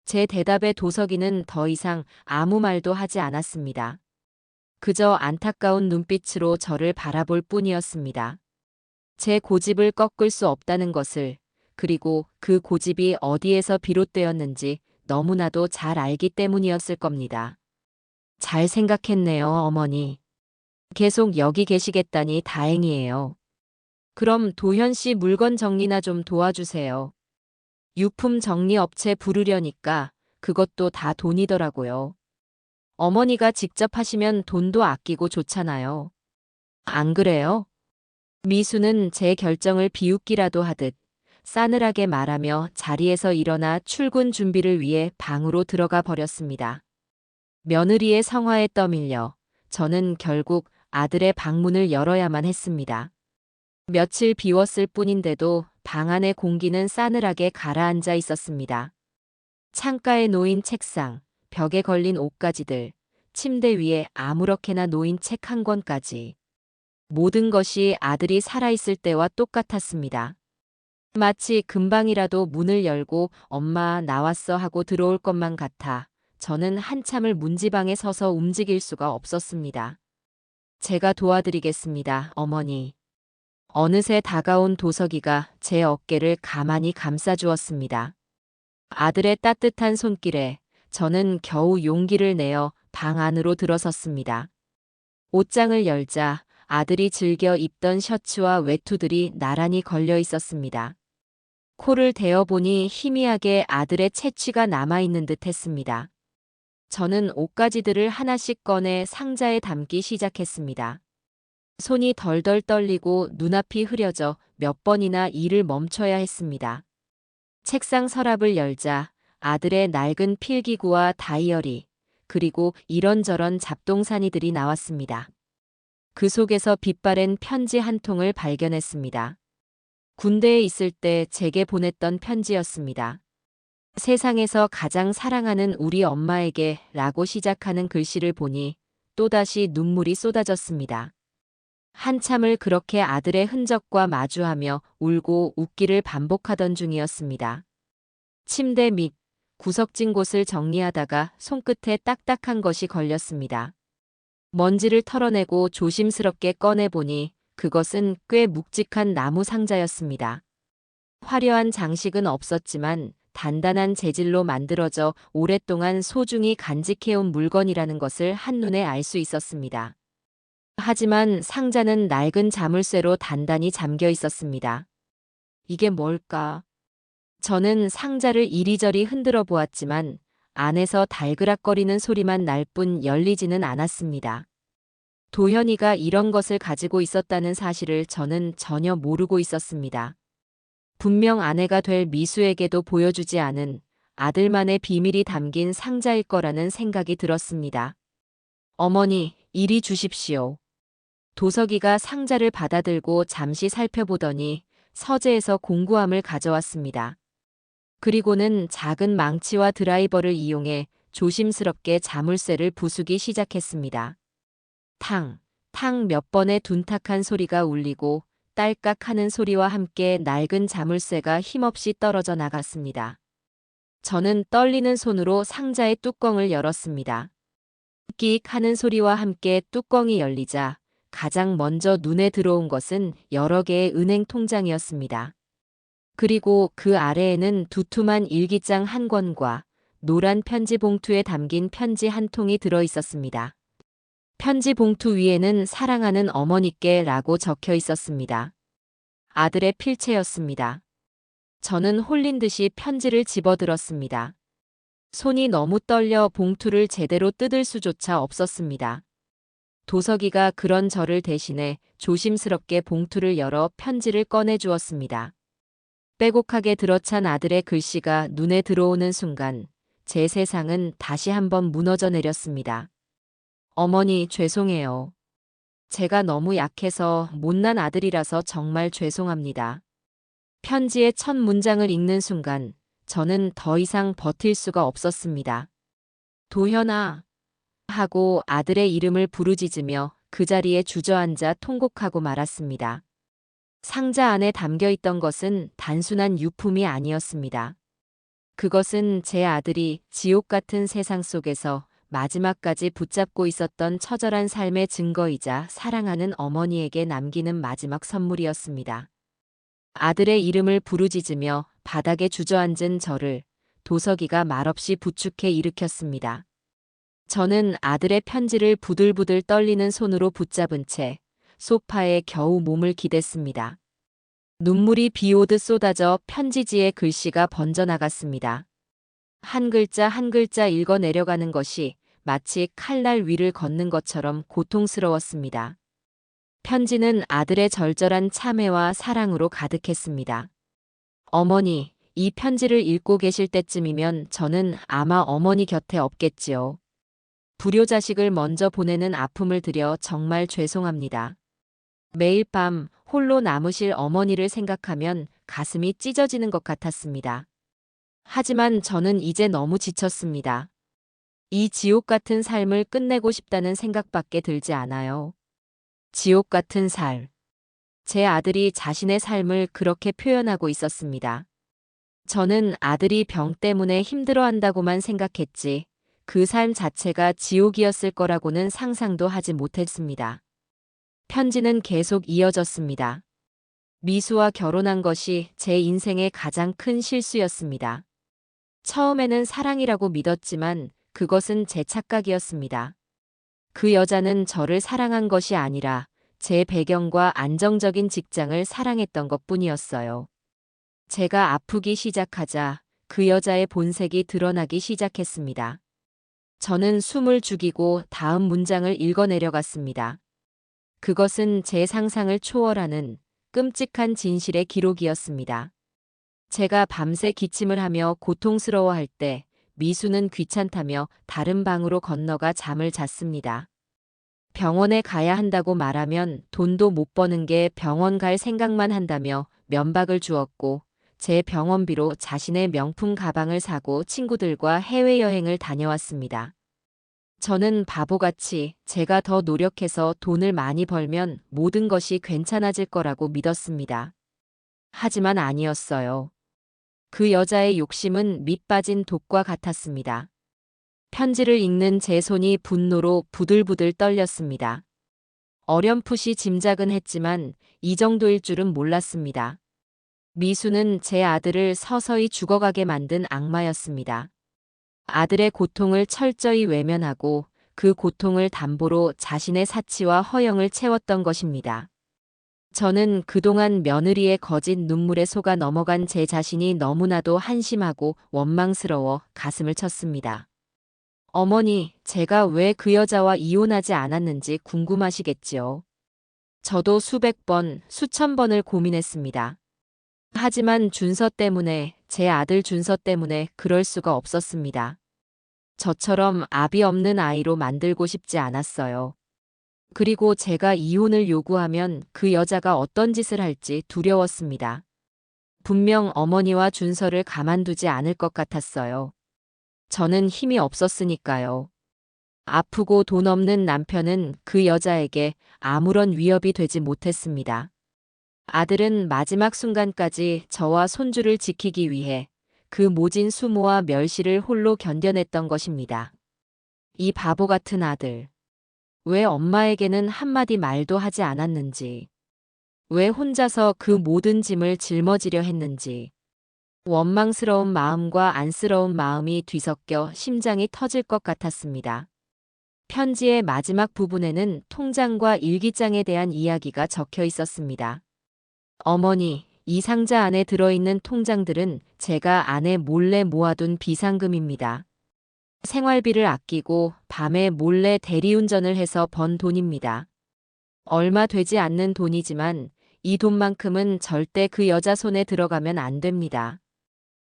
제 대답에 도석이는 더 이상 아무 말도 하지 않았습니다. 그저 안타까운 눈빛으로 저를 바라볼 뿐이었습니다. 제 고집을 꺾을 수 없다는 것을, 그리고 그 고집이 어디에서 비롯되었는지 너무나도 잘 알기 때문이었을 겁니다. 잘 생각했네요, 어머니. 계속 여기 계시겠다니 다행이에요. 그럼 도현 씨 물건 정리나 좀 도와주세요. 유품 정리 업체 부르려니까 그것도 다 돈이더라고요. 어머니가 직접 하시면 돈도 아끼고 좋잖아요. 안 그래요? 미수는 제 결정을 비웃기라도 하듯 싸늘하게 말하며 자리에서 일어나 출근 준비를 위해 방으로 들어가 버렸습니다. 며느리의 성화에 떠밀려 저는 결국 아들의 방문을 열어야만 했습니다. 며칠 비웠을 뿐인데도 방 안의 공기는 싸늘하게 가라앉아 있었습니다. 창가에 놓인 책상, 벽에 걸린 옷가지들, 침대 위에 아무렇게나 놓인 책 한 권까지. 모든 것이 아들이 살아있을 때와 똑같았습니다. 마치 금방이라도 문을 열고 엄마 나왔어 하고 들어올 것만 같아 저는 한참을 문지방에 서서 움직일 수가 없었습니다. 제가 도와드리겠습니다, 어머니. 어느새 다가온 도석이가 제 어깨를 가만히 감싸주었습니다. 아들의 따뜻한 손길에 저는 겨우 용기를 내어 방 안으로 들어섰습니다. 옷장을 열자 아들이 즐겨 입던 셔츠와 외투들이 나란히 걸려 있었습니다. 코를 대어보니 희미하게 아들의 채취가 남아있는 듯 했습니다. 저는 옷가지들을 하나씩 꺼내 상자에 담기 시작했습니다. 손이 덜덜 떨리고 눈앞이 흐려져 몇 번이나 일을 멈춰야 했습니다. 책상 서랍을 열자 아들의 낡은 필기구와 다이어리, 그리고 이런저런 잡동사니들이 나왔습니다. 그 속에서 빛바랜 편지 한 통을 발견했습니다. 군대에 있을 때 제게 보냈던 편지였습니다. 세상에서 가장 사랑하는 우리 엄마에게 라고 시작하는 글씨를 보니 또다시 눈물이 쏟아졌습니다. 한참을 그렇게 아들의 흔적과 마주하며 울고 웃기를 반복하던 중이었습니다. 침대 밑 구석진 곳을 정리하다가 손끝에 딱딱한 것이 걸렸습니다. 먼지를 털어내고 조심스럽게 꺼내보니 그것은 꽤 묵직한 나무 상자였습니다. 화려한 장식은 없었지만 단단한 재질로 만들어져 오랫동안 소중히 간직해온 물건이라는 것을 한눈에 알 수 있었습니다. 하지만 상자는 낡은 자물쇠로 단단히 잠겨 있었습니다. 이게 뭘까? 저는 상자를 이리저리 흔들어 보았지만 안에서 달그락거리는 소리만 날 뿐 열리지는 않았습니다. 도현이가 이런 것을 가지고 있었다는 사실을 저는 전혀 모르고 있었습니다. 분명 아내가 될 미수에게도 보여주지 않은 아들만의 비밀이 담긴 상자일 거라는 생각이 들었습니다. 어머니, 이리 주십시오. 도석이가 상자를 받아들고 잠시 살펴보더니 서재에서 공구함을 가져왔습니다. 그리고는 작은 망치와 드라이버를 이용해 조심스럽게 자물쇠를 부수기 시작했습니다. 탕, 탕 몇 번의 둔탁한 소리가 울리고 딸깍 하는 소리와 함께 낡은 자물쇠가 힘없이 떨어져 나갔습니다. 저는 떨리는 손으로 상자의 뚜껑을 열었습니다. 끽 하는 소리와 함께 뚜껑이 열리자 가장 먼저 눈에 들어온 것은 여러 개의 은행 통장이었습니다. 그리고 그 아래에는 두툼한 일기장 한 권과 노란 편지 봉투에 담긴 편지 한 통이 들어 있었습니다. 편지 봉투 위에는 사랑하는 어머니께 라고 적혀 있었습니다. 아들의 필체였습니다. 저는 홀린 듯이 편지를 집어들었습니다. 손이 너무 떨려 봉투를 제대로 뜯을 수조차 없었습니다. 도석이가 그런 저를 대신해 조심스럽게 봉투를 열어 편지를 꺼내 주었습니다. 빼곡하게 들어찬 아들의 글씨가 눈에 들어오는 순간 제 세상은 다시 한번 무너져 내렸습니다. 어머니, 죄송해요. 제가 너무 약해서 못난 아들이라서 정말 죄송합니다. 편지의 첫 문장을 읽는 순간 저는 더 이상 버틸 수가 없었습니다. 도현아 하고 아들의 이름을 부르짖으며 그 자리에 주저앉아 통곡하고 말았습니다. 상자 안에 담겨 있던 것은 단순한 유품이 아니었습니다. 그것은 제 아들이 지옥 같은 세상 속에서 마지막까지 붙잡고 있었던 처절한 삶의 증거이자 사랑하는 어머니에게 남기는 마지막 선물이었습니다. 아들의 이름을 부르짖으며 바닥에 주저앉은 저를 도석이가 말없이 부축해 일으켰습니다. 저는 아들의 편지를 부들부들 떨리는 손으로 붙잡은 채 소파에 겨우 몸을 기댔습니다. 눈물이 비 오듯 쏟아져 편지지에 글씨가 번져나갔습니다. 한 글자 한 글자 읽어 내려가는 것이 마치 칼날 위를 걷는 것처럼 고통스러웠습니다. 편지는 아들의 절절한 참회와 사랑으로 가득했습니다. 어머니, 이 편지를 읽고 계실 때쯤이면 저는 아마 어머니 곁에 없겠지요. 불효자식을 먼저 보내는 아픔을 들여 정말 죄송합니다. 매일 밤 홀로 남으실 어머니를 생각하면 가슴이 찢어지는 것 같았습니다. 하지만 저는 이제 너무 지쳤습니다. 이 지옥 같은 삶을 끝내고 싶다는 생각밖에 들지 않아요. 지옥 같은 삶. 제 아들이 자신의 삶을 그렇게 표현하고 있었습니다. 저는 아들이 병 때문에 힘들어한다고만 생각했지 그 삶 자체가 지옥이었을 거라고는 상상도 하지 못했습니다. 편지는 계속 이어졌습니다. 미수와 결혼한 것이 제 인생의 가장 큰 실수였습니다. 처음에는 사랑이라고 믿었지만 그것은 제 착각이었습니다. 그 여자는 저를 사랑한 것이 아니라 제 배경과 안정적인 직장을 사랑했던 것뿐이었어요. 제가 아프기 시작하자 그 여자의 본색이 드러나기 시작했습니다. 저는 숨을 죽이고 다음 문장을 읽어 내려갔습니다. 그것은 제 상상을 초월하는 끔찍한 진실의 기록이었습니다. 제가 밤새 기침을 하며 고통스러워할 때 미수는 귀찮다며 다른 방으로 건너가 잠을 잤습니다. 병원에 가야 한다고 말하면 돈도 못 버는 게 병원 갈 생각만 한다며 면박을 주었고 제 병원비로 자신의 명품 가방을 사고 친구들과 해외여행을 다녀왔습니다. 저는 바보같이 제가 더 노력해서 돈을 많이 벌면 모든 것이 괜찮아질 거라고 믿었습니다. 하지만 아니었어요. 그 여자의 욕심은 밑 빠진 독과 같았습니다. 편지를 읽는 제 손이 분노로 부들부들 떨렸습니다. 어렴풋이 짐작은 했지만 이 정도일 줄은 몰랐습니다. 미수는 제 아들을 서서히 죽어가게 만든 악마였습니다. 아들의 고통을 철저히 외면하고 그 고통을 담보로 자신의 사치와 허영을 채웠던 것입니다. 저는 그동안 며느리의 거짓 눈물에 속아 넘어간 제 자신이 너무나도 한심하고 원망스러워 가슴을 쳤습니다. 어머니, 제가 왜 그 여자와 이혼하지 않았는지 궁금하시겠지요. 저도 수백 번, 수천 번을 고민했습니다. 하지만 준서 때문에, 제 아들 준서 때문에 그럴 수가 없었습니다. 저처럼 압이 없는 아이로 만들고 싶지 않았어요. 그리고 제가 이혼을 요구하면 그 여자가 어떤 짓을 할지 두려웠습니다. 분명 어머니와 준서를 가만두지 않을 것 같았어요. 저는 힘이 없었으니까요. 아프고 돈 없는 남편은 그 여자에게 아무런 위협이 되지 못했습니다. 아들은 마지막 순간까지 저와 손주를 지키기 위해 그 모진 수모와 멸시를 홀로 견뎌냈던 것입니다. 이 바보 같은 아들. 왜 엄마에게는 한마디 말도 하지 않았는지. 왜 혼자서 그 모든 짐을 짊어지려 했는지. 원망스러운 마음과 안쓰러운 마음이 뒤섞여 심장이 터질 것 같았습니다. 편지의 마지막 부분에는 통장과 일기장에 대한 이야기가 적혀 있었습니다. 어머니, 이 상자 안에 들어있는 통장들은 제가 아내 몰래 모아둔 비상금입니다. 생활비를 아끼고 밤에 몰래 대리운전을 해서 번 돈입니다. 얼마 되지 않는 돈이지만 이 돈만큼은 절대 그 여자 손에 들어가면 안 됩니다.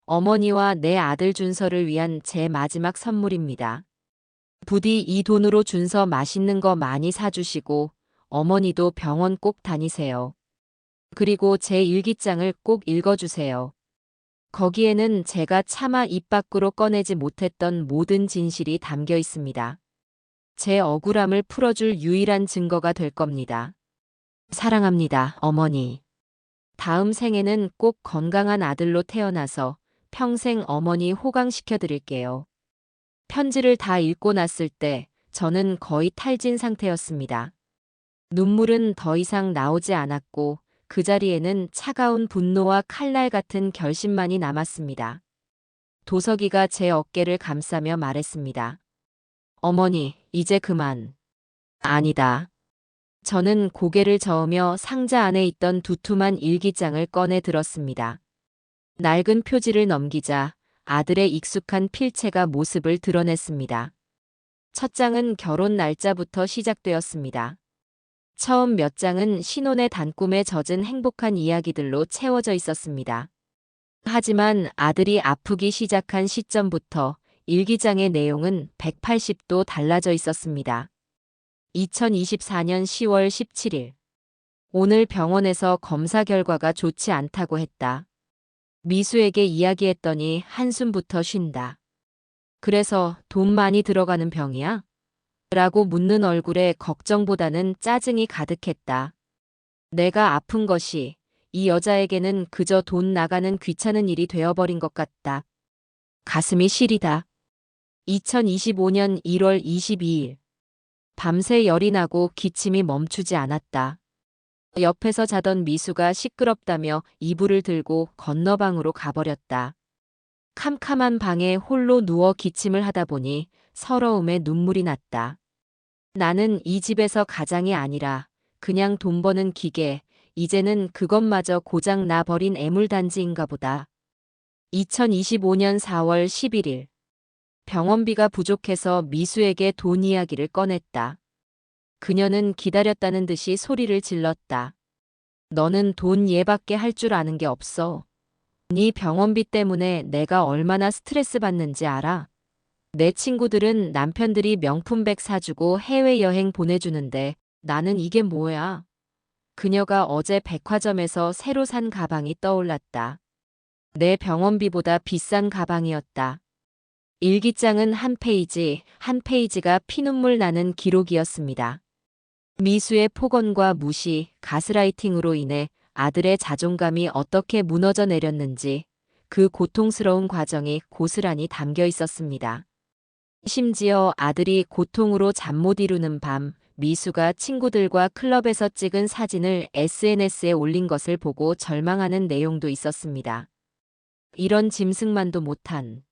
어머니와 내 아들 준서를 위한 제 마지막 선물입니다. 부디 이 돈으로 준서 맛있는 거 많이 사주시고 어머니도 병원 꼭 다니세요. 그리고 제 일기장을 꼭 읽어주세요. 거기에는 제가 차마 입 밖으로 꺼내지 못했던 모든 진실이 담겨 있습니다. 제 억울함을 풀어줄 유일한 증거가 될 겁니다. 사랑합니다, 어머니. 다음 생에는 꼭 건강한 아들로 태어나서 평생 어머니 호강시켜 드릴게요. 편지를 다 읽고 났을 때 저는 거의 탈진 상태였습니다. 눈물은 더 이상 나오지 않았고 그 자리에는 차가운 분노와 칼날 같은 결심만이 남았습니다. 도석이가 제 어깨를 감싸며 말했습니다. 어머니, 이제 그만. 아니다. 저는 고개를 저으며 상자 안에 있던 두툼한 일기장을 꺼내 들었습니다. 낡은 표지를 넘기자 아들의 익숙한 필체가 모습을 드러냈습니다. 첫 장은 결혼 날짜부터 시작되었습니다. 처음 몇 장은 신혼의 단꿈에 젖은 행복한 이야기들로 채워져 있었습니다. 하지만 아들이 아프기 시작한 시점부터 일기장의 내용은 180도 달라져 있었습니다. 2024년 10월 17일. 오늘 병원에서 검사 결과가 좋지 않다고 했다. 미수에게 이야기했더니 한숨부터 쉰다. 그래서 돈 많이 들어가는 병이야? 라고 묻는 얼굴에 걱정보다는 짜증이 가득했다. 내가 아픈 것이 이 여자에게는 그저 돈 나가는 귀찮은 일이 되어버린 것 같다. 가슴이 시리다. 2025년 1월 22일. 밤새 열이 나고 기침이 멈추지 않았다. 옆에서 자던 미수가 시끄럽다며 이불을 들고 건너방으로 가버렸다. 캄캄한 방에 홀로 누워 기침을 하다 보니 서러움에 눈물이 났다. 나는 이 집에서 가장이 아니라 그냥 돈 버는 기계, 이제는 그것마저 고장 나버린 애물단지인가 보다. 2025년 4월 11일. 병원비가 부족해서 미수에게 돈 이야기를 꺼냈다. 그녀는 기다렸다는 듯이 소리를 질렀다. 너는 돈 얘밖에 할 줄 아는 게 없어. 네 병원비 때문에 내가 얼마나 스트레스 받는지 알아? 내 친구들은 남편들이 명품백 사주고 해외여행 보내주는데 나는 이게 뭐야? 그녀가 어제 백화점에서 새로 산 가방이 떠올랐다. 내 병원비보다 비싼 가방이었다. 일기장은 한 페이지, 한 페이지가 피눈물 나는 기록이었습니다. 미수의 폭언과 무시, 가스라이팅으로 인해 아들의 자존감이 어떻게 무너져 내렸는지 그 고통스러운 과정이 고스란히 담겨 있었습니다. 심지어 아들이 고통으로 잠 못 이루는 밤, 미수가 친구들과 클럽에서 찍은 사진을 SNS에 올린 것을 보고 절망하는 내용도 있었습니다. 이런 짐승만도 못한.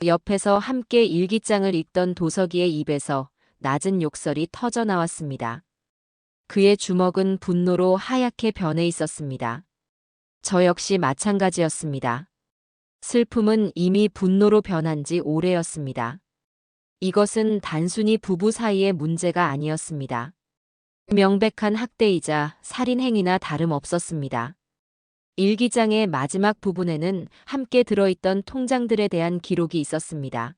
옆에서 함께 일기장을 읽던 도석이의 입에서 낮은 욕설이 터져 나왔습니다. 그의 주먹은 분노로 하얗게 변해 있었습니다. 저 역시 마찬가지였습니다. 슬픔은 이미 분노로 변한 지 오래였습니다. 이것은 단순히 부부 사이의 문제가 아니었습니다. 명백한 학대이자 살인 행위나 다름없었습니다. 일기장의 마지막 부분에는 함께 들어있던 통장들에 대한 기록이 있었습니다.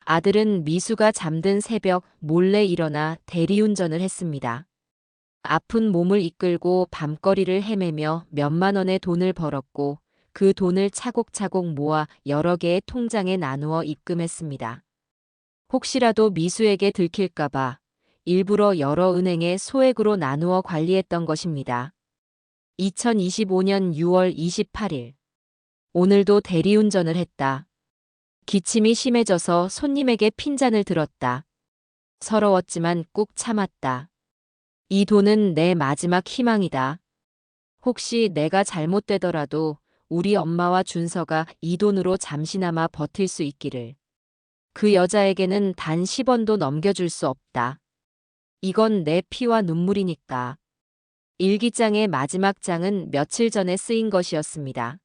아들은 미수가 잠든 새벽 몰래 일어나 대리운전을 했습니다. 아픈 몸을 이끌고 밤거리를 헤매며 몇만 원의 돈을 벌었고 그 돈을 차곡차곡 모아 여러 개의 통장에 나누어 입금했습니다. 혹시라도 미수에게 들킬까봐 일부러 여러 은행에 소액으로 나누어 관리했던 것입니다. 2025년 6월 28일. 오늘도 대리운전을 했다. 기침이 심해져서 손님에게 핀잔을 들었다. 서러웠지만 꾹 참았다. 이 돈은 내 마지막 희망이다. 혹시 내가 잘못되더라도 우리 엄마와 준서가 이 돈으로 잠시나마 버틸 수 있기를. 그 여자에게는 단 10원도 넘겨줄 수 없다. 이건 내 피와 눈물이니까. 일기장의 마지막 장은 며칠 전에 쓰인 것이었습니다.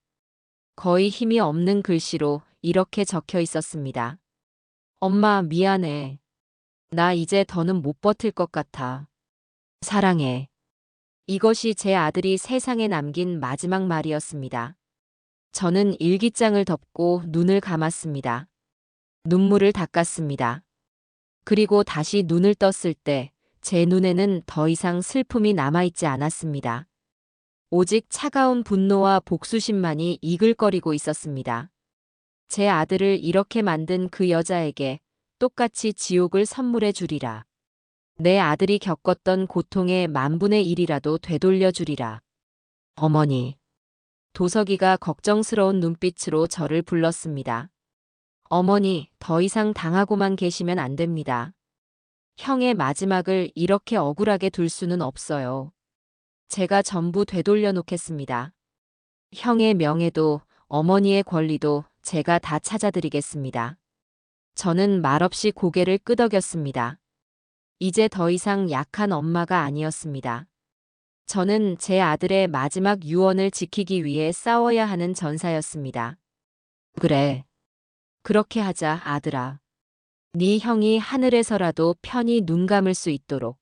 거의 힘이 없는 글씨로 이렇게 적혀 있었습니다. 엄마, 미안해. 나 이제 더는 못 버틸 것 같아. 사랑해. 이것이 제 아들이 세상에 남긴 마지막 말이었습니다. 저는 일기장을 덮고 눈을 감았습니다. 눈물을 닦았습니다. 그리고 다시 눈을 떴을 때 제 눈에는 더 이상 슬픔이 남아있지 않았습니다. 오직 차가운 분노와 복수심만이 이글거리고 있었습니다. 제 아들을 이렇게 만든 그 여자에게 똑같이 지옥을 선물해 주리라. 내 아들이 겪었던 고통의 10,000분의 1이라도 되돌려 주리라. 어머니. 도석이가 걱정스러운 눈빛으로 저를 불렀습니다. 어머니, 더 이상 당하고만 계시면 안 됩니다. 형의 마지막을 이렇게 억울하게 둘 수는 없어요. 제가 전부 되돌려 놓겠습니다. 형의 명예도 어머니의 권리도 제가 다 찾아드리겠습니다. 저는 말없이 고개를 끄덕였습니다. 이제 더 이상 약한 엄마가 아니었습니다. 저는 제 아들의 마지막 유언을 지키기 위해 싸워야 하는 전사였습니다. 그래. 그렇게 하자, 아들아. 네 형이 하늘에서라도 편히 눈 감을 수 있도록.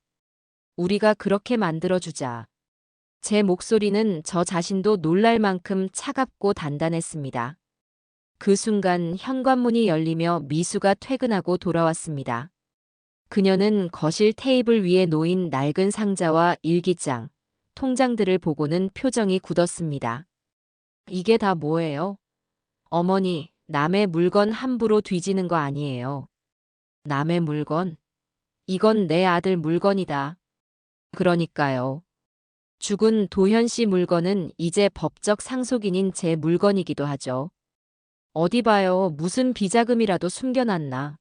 우리가 그렇게 만들어주자. 제 목소리는 저 자신도 놀랄 만큼 차갑고 단단했습니다. 그 순간 현관문이 열리며 미수가 퇴근하고 돌아왔습니다. 그녀는 거실 테이블 위에 놓인 낡은 상자와 일기장, 통장들을 보고는 표정이 굳었습니다. 이게 다 뭐예요? 어머니, 남의 물건 함부로 뒤지는 거 아니에요. 남의 물건? 이건 내 아들 물건이다. 그러니까요. 죽은 도현 씨 물건은 이제 법적 상속인인 제 물건이기도 하죠. 어디 봐요. 무슨 비자금이라도 숨겨놨나.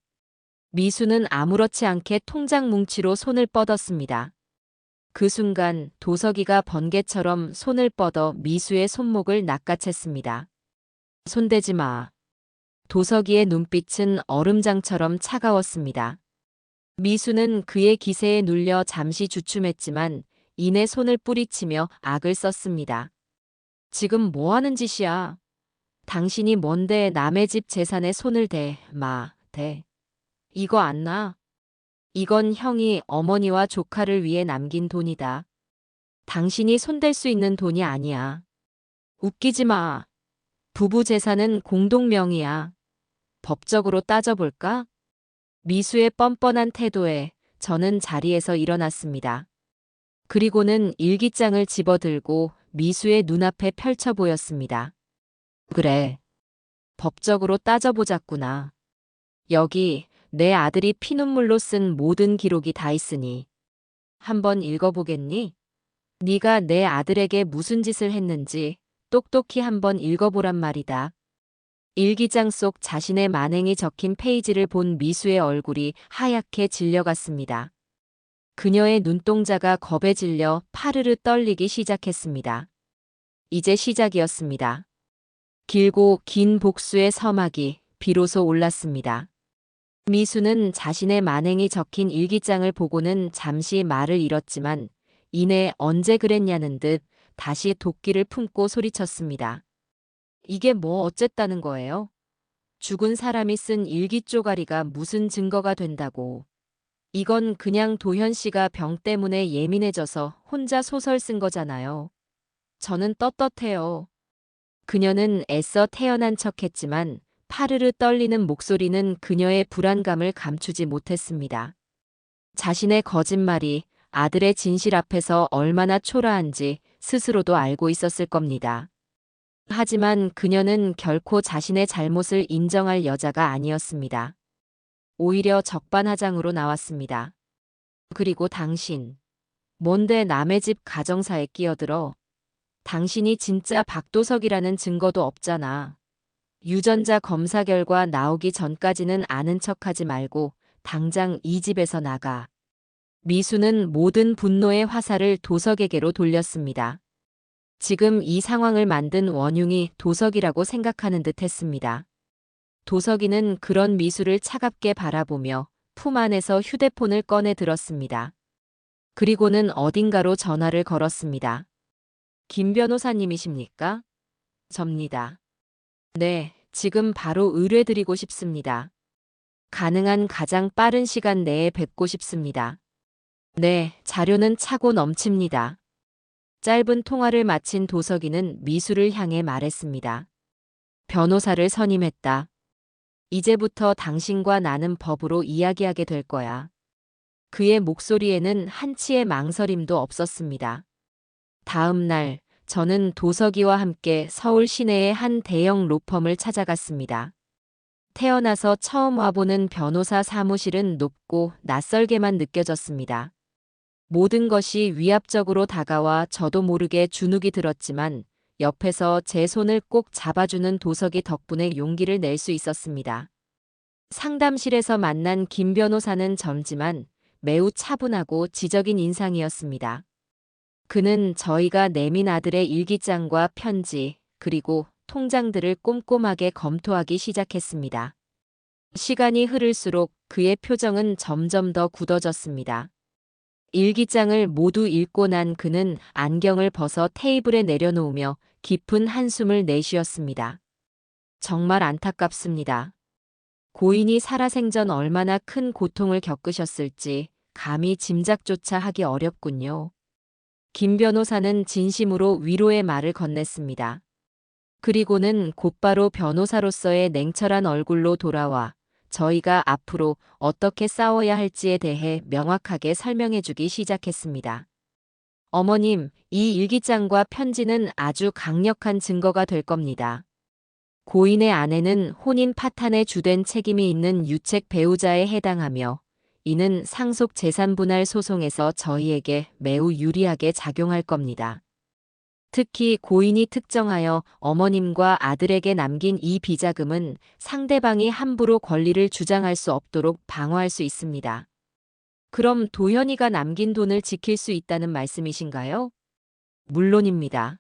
미수는 아무렇지 않게 통장 뭉치로 손을 뻗었습니다. 그 순간 도석이가 번개처럼 손을 뻗어 미수의 손목을 낚아챘습니다. 손대지 마. 도석이의 눈빛은 얼음장처럼 차가웠습니다. 미수는 그의 기세에 눌려 잠시 주춤했지만 이내 손을 뿌리치며 악을 썼습니다. 지금 뭐 하는 짓이야? 당신이 뭔데 남의 집 재산에 손을 대, 대. 이거 안 나? 이건 형이 어머니와 조카를 위해 남긴 돈이다. 당신이 손댈 수 있는 돈이 아니야. 웃기지 마. 부부 재산은 공동명의야. 법적으로 따져볼까? 미수의 뻔뻔한 태도에 저는 자리에서 일어났습니다. 그리고는 일기장을 집어들고 미수의 눈앞에 펼쳐 보였습니다. 그래. 법적으로 따져보자꾸나. 여기 내 아들이 피눈물로 쓴 모든 기록이 다 있으니. 한번 읽어보겠니? 네가 내 아들에게 무슨 짓을 했는지 똑똑히 한번 읽어보란 말이다. 일기장 속 자신의 만행이 적힌 페이지를 본 미수의 얼굴이 하얗게 질려갔습니다. 그녀의 눈동자가 겁에 질려 파르르 떨리기 시작했습니다. 이제 시작이었습니다. 길고 긴 복수의 서막이 비로소 올랐습니다. 미수는 자신의 만행이 적힌 일기장을 보고는 잠시 말을 잃었지만 이내 언제 그랬냐는 듯 다시 도끼를 품고 소리쳤습니다. 이게 뭐 어쨌다는 거예요? 죽은 사람이 쓴 일기 쪼가리가 무슨 증거가 된다고. 이건 그냥 도현 씨가 병 때문에 예민해져서 혼자 소설 쓴 거잖아요. 저는 떳떳해요. 그녀는 애써 태연한 척했지만 파르르 떨리는 목소리는 그녀의 불안감을 감추지 못했습니다. 자신의 거짓말이 아들의 진실 앞에서 얼마나 초라한지 스스로도 알고 있었을 겁니다. 하지만 그녀는 결코 자신의 잘못을 인정할 여자가 아니었습니다. 오히려 적반하장으로 나왔습니다. 그리고 당신, 뭔데 남의 집 가정사에 끼어들어? 당신이 진짜 박도석이라는 증거도 없잖아. 유전자 검사 결과 나오기 전까지는 아는 척하지 말고 당장 이 집에서 나가. 미수는 모든 분노의 화살을 도석에게로 돌렸습니다. 지금 이 상황을 만든 원흉이 도석이라고 생각하는 듯 했습니다. 도석이는 그런 미수를 차갑게 바라보며 품 안에서 휴대폰을 꺼내 들었습니다. 그리고는 어딘가로 전화를 걸었습니다. 김 변호사님이십니까? 접니다. 네, 지금 바로 의뢰드리고 싶습니다. 가능한 가장 빠른 시간 내에 뵙고 싶습니다. 네, 자료는 차고 넘칩니다. 짧은 통화를 마친 도석이는 미수를 향해 말했습니다. 변호사를 선임했다. 이제부터 당신과 나는 법으로 이야기하게 될 거야. 그의 목소리에는 한치의 망설임도 없었습니다. 다음 날, 저는 도석이와 함께 서울 시내의 한 대형 로펌을 찾아갔습니다. 태어나서 처음 와보는 변호사 사무실은 높고 낯설게만 느껴졌습니다. 모든 것이 위압적으로 다가와 저도 모르게 주눅이 들었지만 옆에서 제 손을 꼭 잡아주는 도석이 덕분에 용기를 낼 수 있었습니다. 상담실에서 만난 김 변호사는 젊지만 매우 차분하고 지적인 인상이었습니다. 그는 저희가 내민 아들의 일기장과 편지, 그리고 통장들을 꼼꼼하게 검토하기 시작했습니다. 시간이 흐를수록 그의 표정은 점점 더 굳어졌습니다. 일기장을 모두 읽고 난 그는 안경을 벗어 테이블에 내려놓으며 깊은 한숨을 내쉬었습니다. 정말 안타깝습니다. 고인이 살아생전 얼마나 큰 고통을 겪으셨을지 감히 짐작조차 하기 어렵군요. 김 변호사는 진심으로 위로의 말을 건넸습니다. 그리고는 곧바로 변호사로서의 냉철한 얼굴로 돌아와 저희가 앞으로 어떻게 싸워야 할지에 대해 명확하게 설명해주기 시작했습니다. 어머님, 이 일기장과 편지는 아주 강력한 증거가 될 겁니다. 고인의 아내는 혼인 파탄에 주된 책임이 있는 유책 배우자에 해당하며 이는 상속 재산 분할 소송에서 저희에게 매우 유리하게 작용할 겁니다. 특히 고인이 특정하여 어머님과 아들에게 남긴 이 비자금은 상대방이 함부로 권리를 주장할 수 없도록 방어할 수 있습니다. 그럼 도현이가 남긴 돈을 지킬 수 있다는 말씀이신가요? 물론입니다.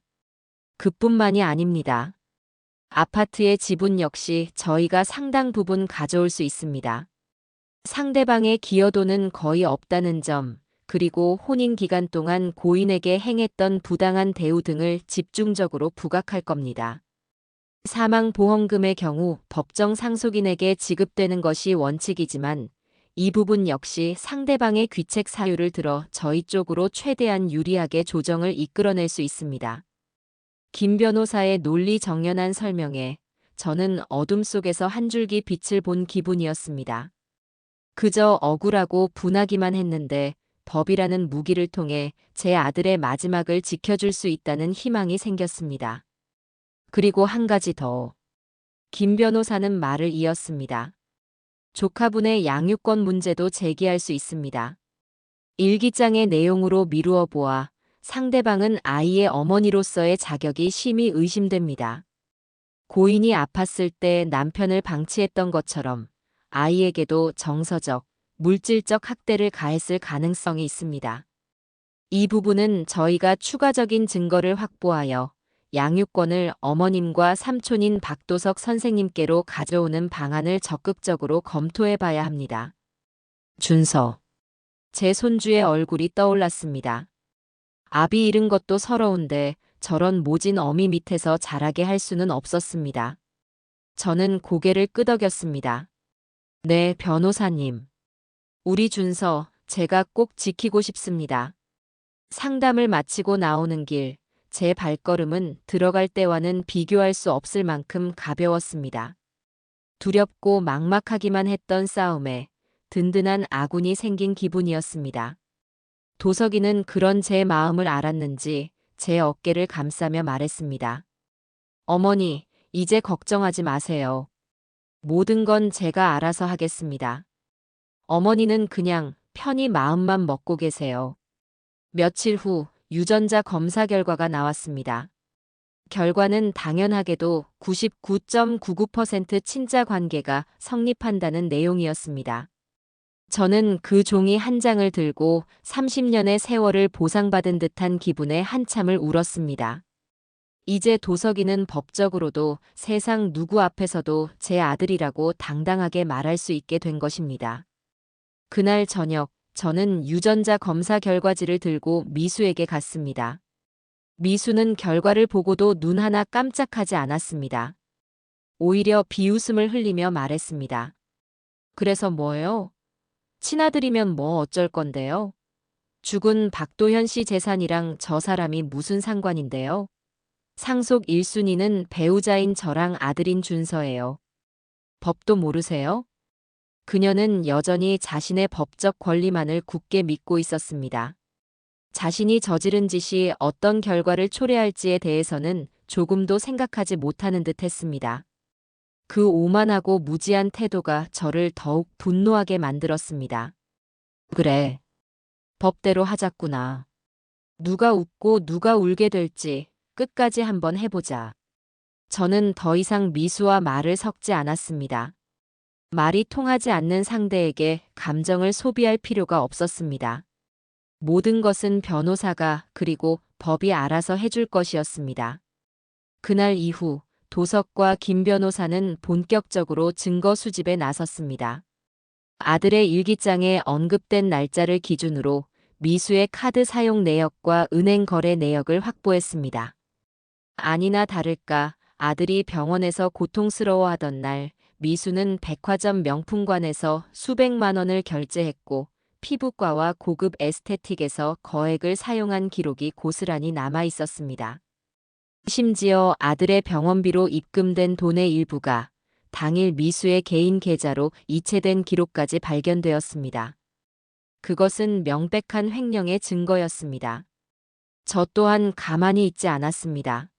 그뿐만이 아닙니다. 아파트의 지분 역시 저희가 상당 부분 가져올 수 있습니다. 상대방의 기여도는 거의 없다는 점, 그리고 혼인 기간 동안 고인에게 행했던 부당한 대우 등을 집중적으로 부각할 겁니다. 사망보험금의 경우 법정 상속인에게 지급되는 것이 원칙이지만 이 부분 역시 상대방의 귀책 사유를 들어 저희 쪽으로 최대한 유리하게 조정을 이끌어낼 수 있습니다. 김 변호사의 논리정연한 설명에 저는 어둠 속에서 한 줄기 빛을 본 기분이었습니다. 그저 억울하고 분하기만 했는데 법이라는 무기를 통해 제 아들의 마지막을 지켜줄 수 있다는 희망이 생겼습니다. 그리고 한 가지 더. 김 변호사는 말을 이었습니다. 조카분의 양육권 문제도 제기할 수 있습니다. 일기장의 내용으로 미루어 보아 상대방은 아이의 어머니로서의 자격이 심히 의심됩니다. 고인이 아팠을 때 남편을 방치했던 것처럼 아이에게도 정서적, 물질적 학대를 가했을 가능성이 있습니다. 이 부분은 저희가 추가적인 증거를 확보하여 양육권을 어머님과 삼촌인 박도석 선생님께로 가져오는 방안을 적극적으로 검토해 봐야 합니다. 준서. 제 손주의 얼굴이 떠올랐습니다. 아비 잃은 것도 서러운데 저런 모진 어미 밑에서 자라게 할 수는 없었습니다. 저는 고개를 끄덕였습니다. 네, 변호사님. 우리 준서, 제가 꼭 지키고 싶습니다. 상담을 마치고 나오는 길, 제 발걸음은 들어갈 때와는 비교할 수 없을 만큼 가벼웠습니다. 두렵고 막막하기만 했던 싸움에 든든한 아군이 생긴 기분이었습니다. 도석이는 그런 제 마음을 알았는지 제 어깨를 감싸며 말했습니다. 어머니, 이제 걱정하지 마세요. 모든 건 제가 알아서 하겠습니다. 어머니는 그냥 편히 마음만 먹고 계세요. 며칠 후 유전자 검사 결과가 나왔습니다. 결과는 당연하게도 99.99% 친자 관계가 성립한다는 내용이었습니다. 저는 그 종이 한 장을 들고 30년의 세월을 보상받은 듯한 기분에 한참을 울었습니다. 이제 도석이는 법적으로도 세상 누구 앞에서도 제 아들이라고 당당하게 말할 수 있게 된 것입니다. 그날 저녁, 저는 유전자 검사 결과지를 들고 미수에게 갔습니다. 미수는 결과를 보고도 눈 하나 깜짝하지 않았습니다. 오히려 비웃음을 흘리며 말했습니다. 그래서 뭐예요? 친아들이면 뭐 어쩔 건데요? 죽은 박도현 씨 재산이랑 저 사람이 무슨 상관인데요? 상속 1순위는 배우자인 저랑 아들인 준서예요. 법도 모르세요? 그녀는 여전히 자신의 법적 권리만을 굳게 믿고 있었습니다. 자신이 저지른 짓이 어떤 결과를 초래할지에 대해서는 조금도 생각하지 못하는 듯 했습니다. 그 오만하고 무지한 태도가 저를 더욱 분노하게 만들었습니다. 그래. 법대로 하자꾸나. 누가 웃고 누가 울게 될지 끝까지 한번 해보자. 저는 더 이상 미수와 말을 섞지 않았습니다. 말이 통하지 않는 상대에게 감정을 소비할 필요가 없었습니다. 모든 것은 변호사가 그리고 법이 알아서 해줄 것이었습니다. 그날 이후 도석과 김 변호사는 본격적으로 증거 수집에 나섰습니다. 아들의 일기장에 언급된 날짜를 기준으로 미수의 카드 사용 내역과 은행 거래 내역을 확보했습니다. 아니나 다를까 아들이 병원에서 고통스러워하던 날 미수는 백화점 명품관에서 수백만 원을 결제했고 피부과와 고급 에스테틱에서 거액을 사용한 기록이 고스란히 남아 있었습니다. 심지어 아들의 병원비로 입금된 돈의 일부가 당일 미수의 개인 계좌로 이체된 기록까지 발견되었습니다. 그것은 명백한 횡령의 증거였습니다. 저 또한 가만히 있지 않았습니다.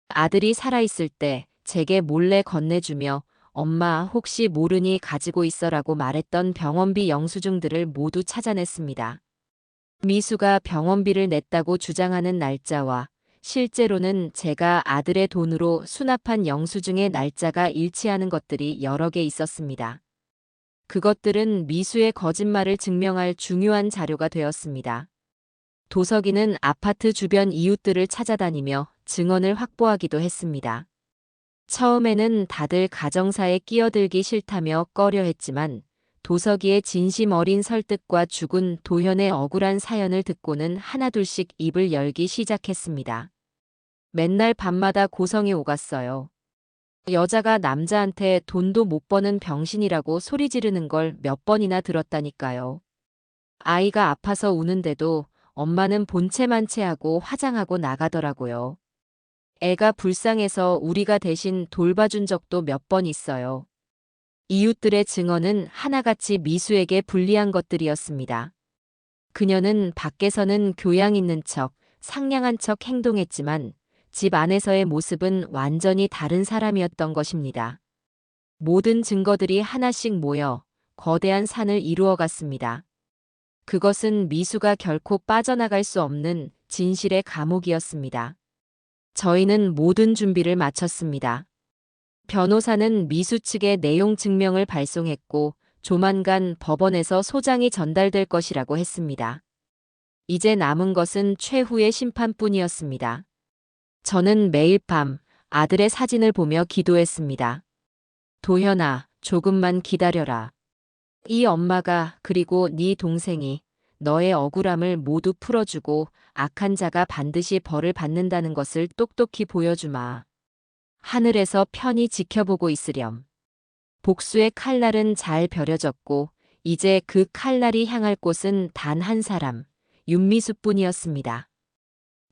아들이 살아있을 때 제게 몰래 건네주며 엄마 혹시 모르니 가지고 있어라고 말했던 병원비 영수증들을 모두 찾아냈습니다. 미수가 병원비를 냈다고 주장하는 날짜와 실제로는 제가 아들의 돈으로 수납한 영수증의 날짜가 일치하는 것들이 여러 개 있었습니다. 그것들은 미수의 거짓말을 증명할 중요한 자료가 되었습니다. 도석이는 아파트 주변 이웃들을 찾아다니며 증언을 확보하기도 했습니다. 처음에는 다들 가정사에 끼어들기 싫다며 꺼려했지만 도석이의 진심 어린 설득과 죽은 도현의 억울한 사연을 듣고는 하나둘씩 입을 열기 시작했습니다. 맨날 밤마다 고성이 오갔어요. 여자가 남자한테 돈도 못 버는 병신이라고 소리 지르는 걸 몇 번이나 들었다니까요. 아이가 아파서 우는데도 엄마는 본체만 체하고 화장하고 나가더라고요. 애가 불쌍해서 우리가 대신 돌봐준 적도 몇 번 있어요. 이웃들의 증언은 하나같이 미수에게 불리한 것들이었습니다. 그녀는 밖에서는 교양 있는 척, 상냥한 척 행동했지만 집 안에서의 모습은 완전히 다른 사람이었던 것입니다. 모든 증거들이 하나씩 모여 거대한 산을 이루어갔습니다. 그것은 미수가 결코 빠져나갈 수 없는 진실의 감옥이었습니다. 저희는 모든 준비를 마쳤습니다. 변호사는 미수 측에 내용 증명을 발송했고 조만간 법원에서 소장이 전달될 것이라고 했습니다. 이제 남은 것은 최후의 심판뿐이었습니다. 저는 매일 밤 아들의 사진을 보며 기도했습니다. 도현아, 조금만 기다려라. 이 엄마가 그리고 네 동생이 너의 억울함을 모두 풀어주고 악한 자가 반드시 벌을 받는다는 것을 똑똑히 보여주마. 하늘에서 편히 지켜보고 있으렴. 복수의 칼날은 잘 벼려졌고 이제 그 칼날이 향할 곳은 단 한 사람, 윤미수뿐이었습니다.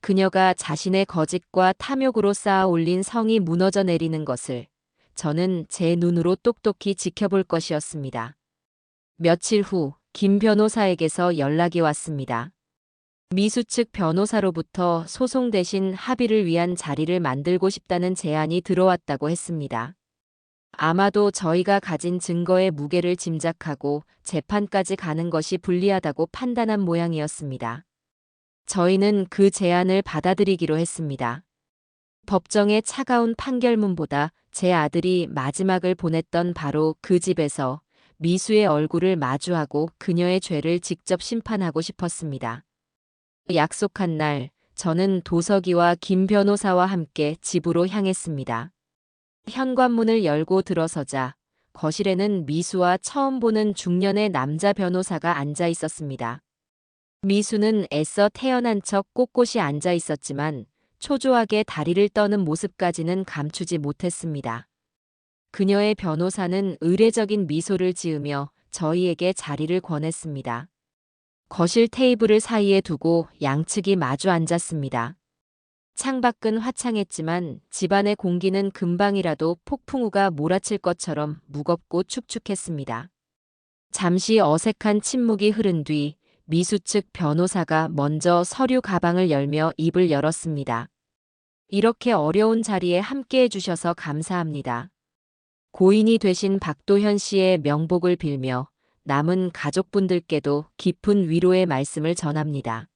그녀가 자신의 거짓과 탐욕으로 쌓아 올린 성이 무너져 내리는 것을 저는 제 눈으로 똑똑히 지켜볼 것이었습니다. 며칠 후 김 변호사에게서 연락이 왔습니다. 미수 측 변호사로부터 소송 대신 합의를 위한 자리를 만들고 싶다는 제안이 들어왔다고 했습니다. 아마도 저희가 가진 증거의 무게를 짐작하고 재판까지 가는 것이 불리하다고 판단한 모양이었습니다. 저희는 그 제안을 받아들이기로 했습니다. 법정의 차가운 판결문보다 제 아들이 마지막을 보냈던 바로 그 집에서 미수의 얼굴을 마주하고 그녀의 죄를 직접 심판하고 싶었습니다. 약속한 날, 저는 도석이와 김 변호사와 함께 집으로 향했습니다. 현관문을 열고 들어서자 거실에는 미수와 처음 보는 중년의 남자 변호사가 앉아 있었습니다. 미수는 애써 태어난 척 꼿꼿이 앉아 있었지만 초조하게 다리를 떠는 모습까지는 감추지 못했습니다. 그녀의 변호사는 의례적인 미소를 지으며 저희에게 자리를 권했습니다. 거실 테이블을 사이에 두고 양측이 마주 앉았습니다. 창밖은 화창했지만 집안의 공기는 금방이라도 폭풍우가 몰아칠 것처럼 무겁고 축축했습니다. 잠시 어색한 침묵이 흐른 뒤 미수 측 변호사가 먼저 서류 가방을 열며 입을 열었습니다. 이렇게 어려운 자리에 함께해 주셔서 감사합니다. 고인이 되신 박도현 씨의 명복을 빌며 남은 가족분들께도 깊은 위로의 말씀을 전합니다.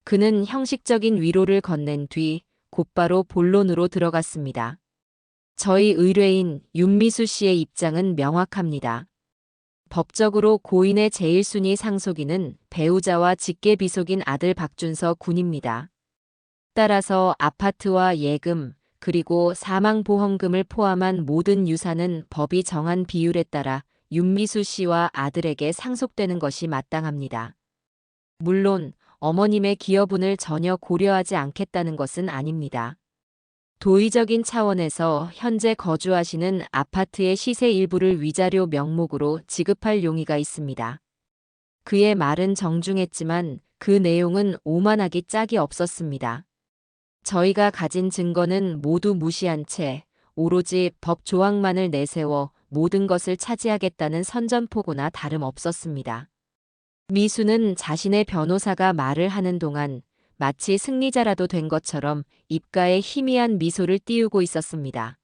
그는 형식적인 위로를 건넨 뒤 곧바로 본론으로 들어갔습니다. 저희 의뢰인 윤미수 씨의 입장은 명확합니다. 법적으로 고인의 제1순위 상속인은 배우자와 직계비속인 아들 박준서 군입니다. 따라서 아파트와 예금, 그리고 사망보험금을 포함한 모든 유산은 법이 정한 비율에 따라 윤미수 씨와 아들에게 상속되는 것이 마땅합니다. 물론 어머님의 기여분을 전혀 고려하지 않겠다는 것은 아닙니다. 도의적인 차원에서 현재 거주하시는 아파트의 시세 일부를 위자료 명목으로 지급할 용의가 있습니다. 그의 말은 정중했지만 그 내용은 오만하기 짝이 없었습니다. 저희가 가진 증거는 모두 무시한 채 오로지 법 조항만을 내세워 모든 것을 차지하겠다는 선전포고나 다름없었습니다. 미수는 자신의 변호사가 말을 하는 동안 마치 승리자라도 된 것처럼 입가에 희미한 미소를 띄우고 있었습니다.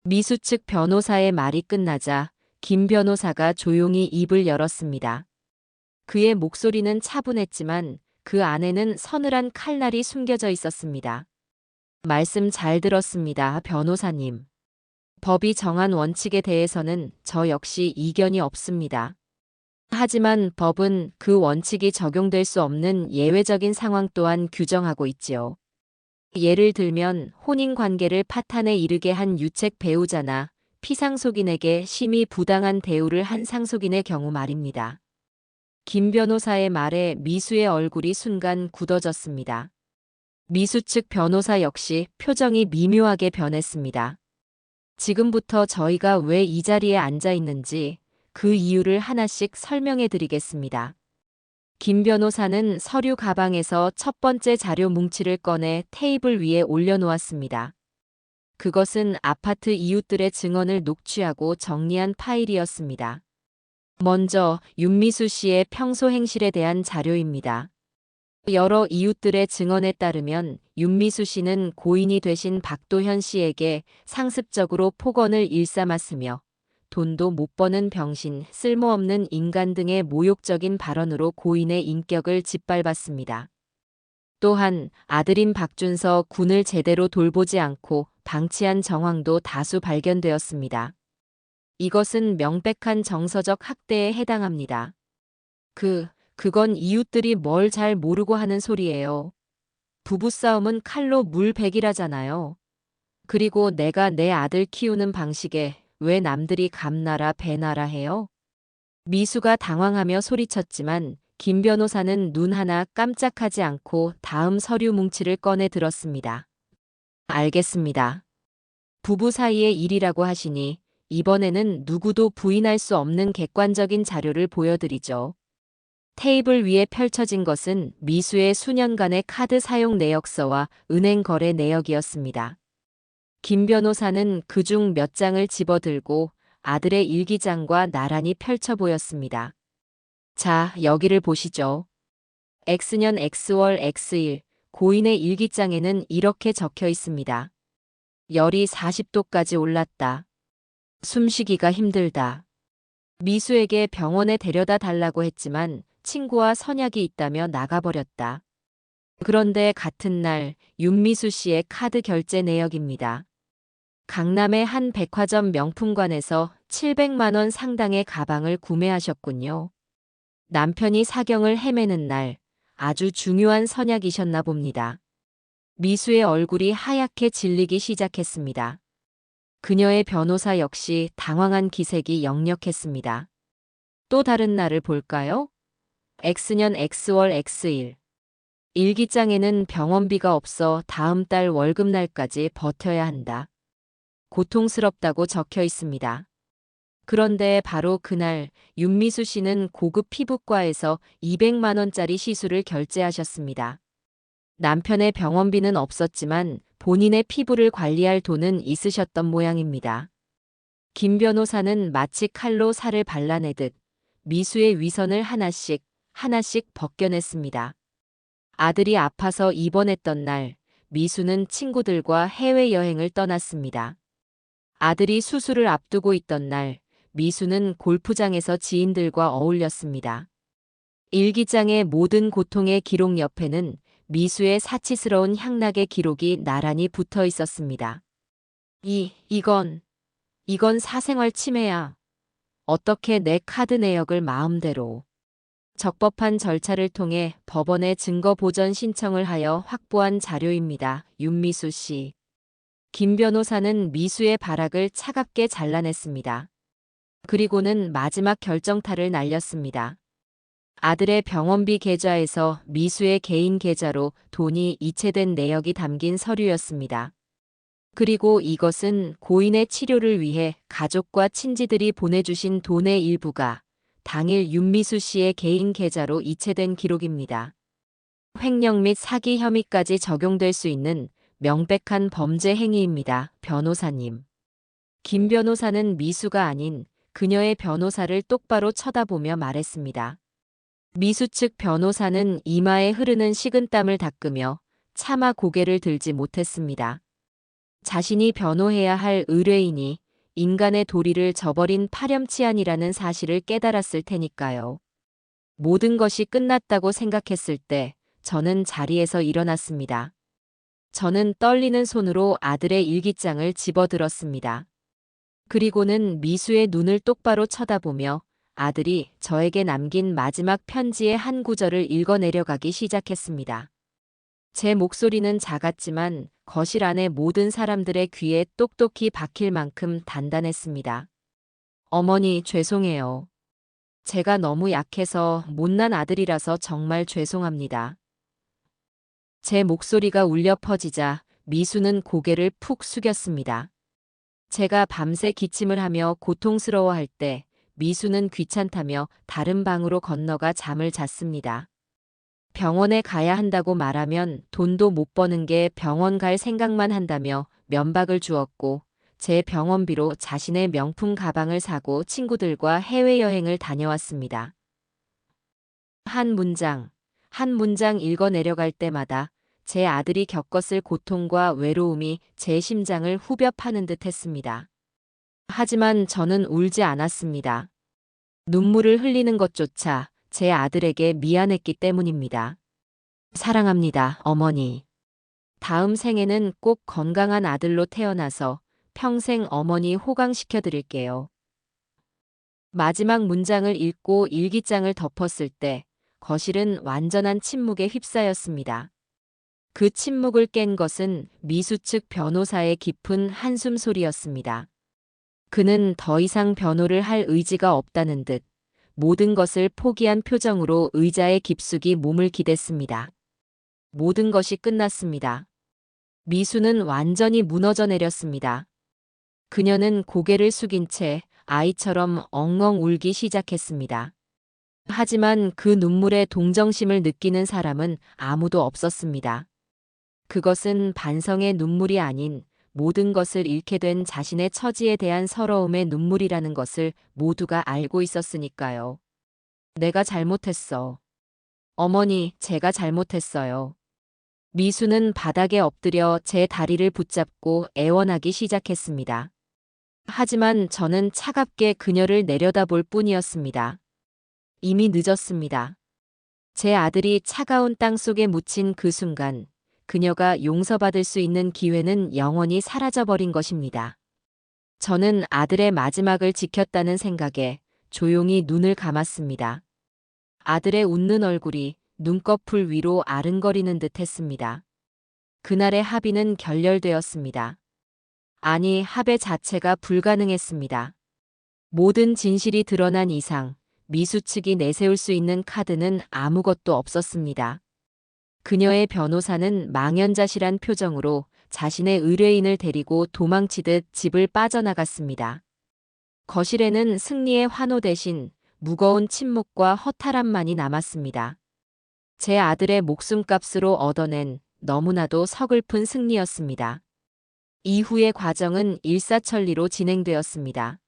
미수 측 변호사의 말이 끝나자 김 변호사가 조용히 입을 열었습니다. 그의 목소리는 차분했지만 그 안에는 서늘한 칼날이 숨겨져 있었습니다. 말씀 잘 들었습니다, 변호사님. 법이 정한 원칙에 대해서는 저 역시 이견이 없습니다. 하지만 법은 그 원칙이 적용될 수 없는 예외적인 상황 또한 규정하고 있지요. 예를 들면 혼인관계를 파탄에 이르게 한 유책 배우자나 피상속인에게 심히 부당한 대우를 한 상속인의 경우 말입니다. 김 변호사의 말에 미수의 얼굴이 순간 굳어졌습니다. 미수 측 변호사 역시 표정이 미묘하게 변했습니다. 지금부터 저희가 왜 이 자리에 앉아 있는지 그 이유를 하나씩 설명해 드리겠습니다. 김 변호사는 서류 가방에서 첫 번째 자료 뭉치를 꺼내 테이블 위에 올려놓았습니다. 그것은 아파트 이웃들의 증언을 녹취하고 정리한 파일이었습니다. 먼저 윤미수 씨의 평소 행실에 대한 자료입니다. 여러 이웃들의 증언에 따르면 윤미수 씨는 고인이 되신 박도현 씨에게 상습적으로 폭언을 일삼았으며 돈도 못 버는 병신, 쓸모없는 인간 등의 모욕적인 발언으로 고인의 인격을 짓밟았습니다. 또한 아들인 박준서 군을 제대로 돌보지 않고 방치한 정황도 다수 발견되었습니다. 이것은 명백한 정서적 학대에 해당합니다. 그건 이웃들이 뭘 잘 모르고 하는 소리예요. 부부싸움은 칼로 물베기라잖아요. 그리고 내가 내 아들 키우는 방식에 왜 남들이 감나라 배나라 해요? 미수가 당황하며 소리쳤지만 김 변호사는 눈 하나 깜짝하지 않고 다음 서류 뭉치를 꺼내 들었습니다. 알겠습니다. 부부 사이의 일이라고 하시니 이번에는 누구도 부인할 수 없는 객관적인 자료를 보여드리죠. 테이블 위에 펼쳐진 것은 미수의 수년간의 카드 사용 내역서와 은행 거래 내역이었습니다. 김 변호사는 그중 몇 장을 집어들고 아들의 일기장과 나란히 펼쳐 보였습니다. 자, 여기를 보시죠. X년 X월 X일, 고인의 일기장에는 이렇게 적혀 있습니다. 열이 40도까지 올랐다. 숨쉬기가 힘들다. 미수에게 병원에 데려다 달라고 했지만 친구와 선약이 있다며 나가버렸다. 그런데 같은 날 윤미수 씨의 카드 결제 내역입니다. 강남의 한 백화점 명품관에서 700만 원 상당의 가방을 구매하셨군요. 남편이 사경을 헤매는 날 아주 중요한 선약이셨나 봅니다. 미수의 얼굴이 하얗게 질리기 시작했습니다. 그녀의 변호사 역시 당황한 기색이 역력했습니다. 또 다른 날을 볼까요? X년 X월 X일. 일기장에는 병원비가 없어 다음 달 월급날까지 버텨야 한다. 고통스럽다고 적혀 있습니다. 그런데 바로 그날 윤미수 씨는 고급 피부과에서 200만 원짜리 시술을 결제하셨습니다. 남편의 병원비는 없었지만 본인의 피부를 관리할 돈은 있으셨던 모양입니다. 김 변호사는 마치 칼로 살을 발라내듯 미수의 위선을 하나씩 벗겨냈습니다. 아들이 아파서 입원했던 날 미수는 친구들과 해외여행을 떠났습니다. 아들이 수술을 앞두고 있던 날 미수는 골프장에서 지인들과 어울렸습니다. 일기장의 모든 고통의 기록 옆에는 미수의 사치스러운 향락의 기록이 나란히 붙어 있었습니다. 이건 사생활 침해야. 어떻게 내 카드 내역을 마음대로. 적법한 절차를 통해 법원에 증거 보전 신청을 하여 확보한 자료입니다. 윤미수 씨. 김 변호사는 미수의 발악을 차갑게 잘라냈습니다. 그리고는 마지막 결정타를 날렸습니다. 아들의 병원비 계좌에서 미수의 개인 계좌로 돈이 이체된 내역이 담긴 서류였습니다. 그리고 이것은 고인의 치료를 위해 가족과 친지들이 보내주신 돈의 일부가 당일 윤미수 씨의 개인 계좌로 이체된 기록입니다. 횡령 및 사기 혐의까지 적용될 수 있는 명백한 범죄 행위입니다. 변호사님. 김 변호사는 미수가 아닌 그녀의 변호사를 똑바로 쳐다보며 말했습니다. 미수 측 변호사는 이마에 흐르는 식은땀을 닦으며 차마 고개를 들지 못했습니다. 자신이 변호해야 할 의뢰인이 인간의 도리를 저버린 파렴치한이라는 사실을 깨달았을 테니까요. 모든 것이 끝났다고 생각했을 때 저는 자리에서 일어났습니다. 저는 떨리는 손으로 아들의 일기장을 집어들었습니다. 그리고는 미수의 눈을 똑바로 쳐다보며 아들이 저에게 남긴 마지막 편지의 한 구절을 읽어내려가기 시작했습니다. 제 목소리는 작았지만 거실 안의 모든 사람들의 귀에 똑똑히 박힐 만큼 단단했습니다. 어머니, 죄송해요. 제가 너무 약해서 못난 아들이라서 정말 죄송합니다. 제 목소리가 울려 퍼지자 미수는 고개를 푹 숙였습니다. 제가 밤새 기침을 하며 고통스러워할 때 미수는 귀찮다며 다른 방으로 건너가 잠을 잤습니다. 병원에 가야 한다고 말하면 돈도 못 버는 게 병원 갈 생각만 한다며 면박을 주었고 제 병원비로 자신의 명품 가방을 사고 친구들과 해외여행을 다녀왔습니다. 한 문장 읽어 내려갈 때마다 제 아들이 겪었을 고통과 외로움이 제 심장을 후벼 파는 듯 했습니다. 하지만 저는 울지 않았습니다. 눈물을 흘리는 것조차 제 아들에게 미안했기 때문입니다. 사랑합니다, 어머니. 다음 생에는 꼭 건강한 아들로 태어나서 평생 어머니 호강시켜 드릴게요. 마지막 문장을 읽고 일기장을 덮었을 때 거실은 완전한 침묵에 휩싸였습니다. 그 침묵을 깬 것은 미수 측 변호사의 깊은 한숨 소리였습니다. 그는 더 이상 변호를 할 의지가 없다는 듯 모든 것을 포기한 표정으로 의자에 깊숙이 몸을 기댔습니다. 모든 것이 끝났습니다. 미수는 완전히 무너져 내렸습니다. 그녀는 고개를 숙인 채 아이처럼 엉엉 울기 시작했습니다. 하지만 그 눈물에 동정심을 느끼는 사람은 아무도 없었습니다. 그것은 반성의 눈물이 아닌 모든 것을 잃게 된 자신의 처지에 대한 서러움의 눈물이라는 것을 모두가 알고 있었으니까요. 내가 잘못했어. 어머니, 제가 잘못했어요. 미수는 바닥에 엎드려 제 다리를 붙잡고 애원하기 시작했습니다. 하지만 저는 차갑게 그녀를 내려다볼 뿐이었습니다. 이미 늦었습니다. 제 아들이 차가운 땅 속에 묻힌 그 순간, 그녀가 용서받을 수 있는 기회는 영원히 사라져버린 것입니다. 저는 아들의 마지막을 지켰다는 생각에 조용히 눈을 감았습니다. 아들의 웃는 얼굴이 눈꺼풀 위로 아른거리는 듯 했습니다. 그날의 합의는 결렬되었습니다. 아니, 합의 자체가 불가능했습니다. 모든 진실이 드러난 이상 미수 측이 내세울 수 있는 카드는 아무것도 없었습니다. 그녀의 변호사는 망연자실한 표정으로 자신의 의뢰인을 데리고 도망치듯 집을 빠져나갔습니다. 거실에는 승리의 환호 대신 무거운 침묵과 허탈함만이 남았습니다. 제 아들의 목숨값으로 얻어낸 너무나도 서글픈 승리였습니다. 이후의 과정은 일사천리로 진행되었습니다.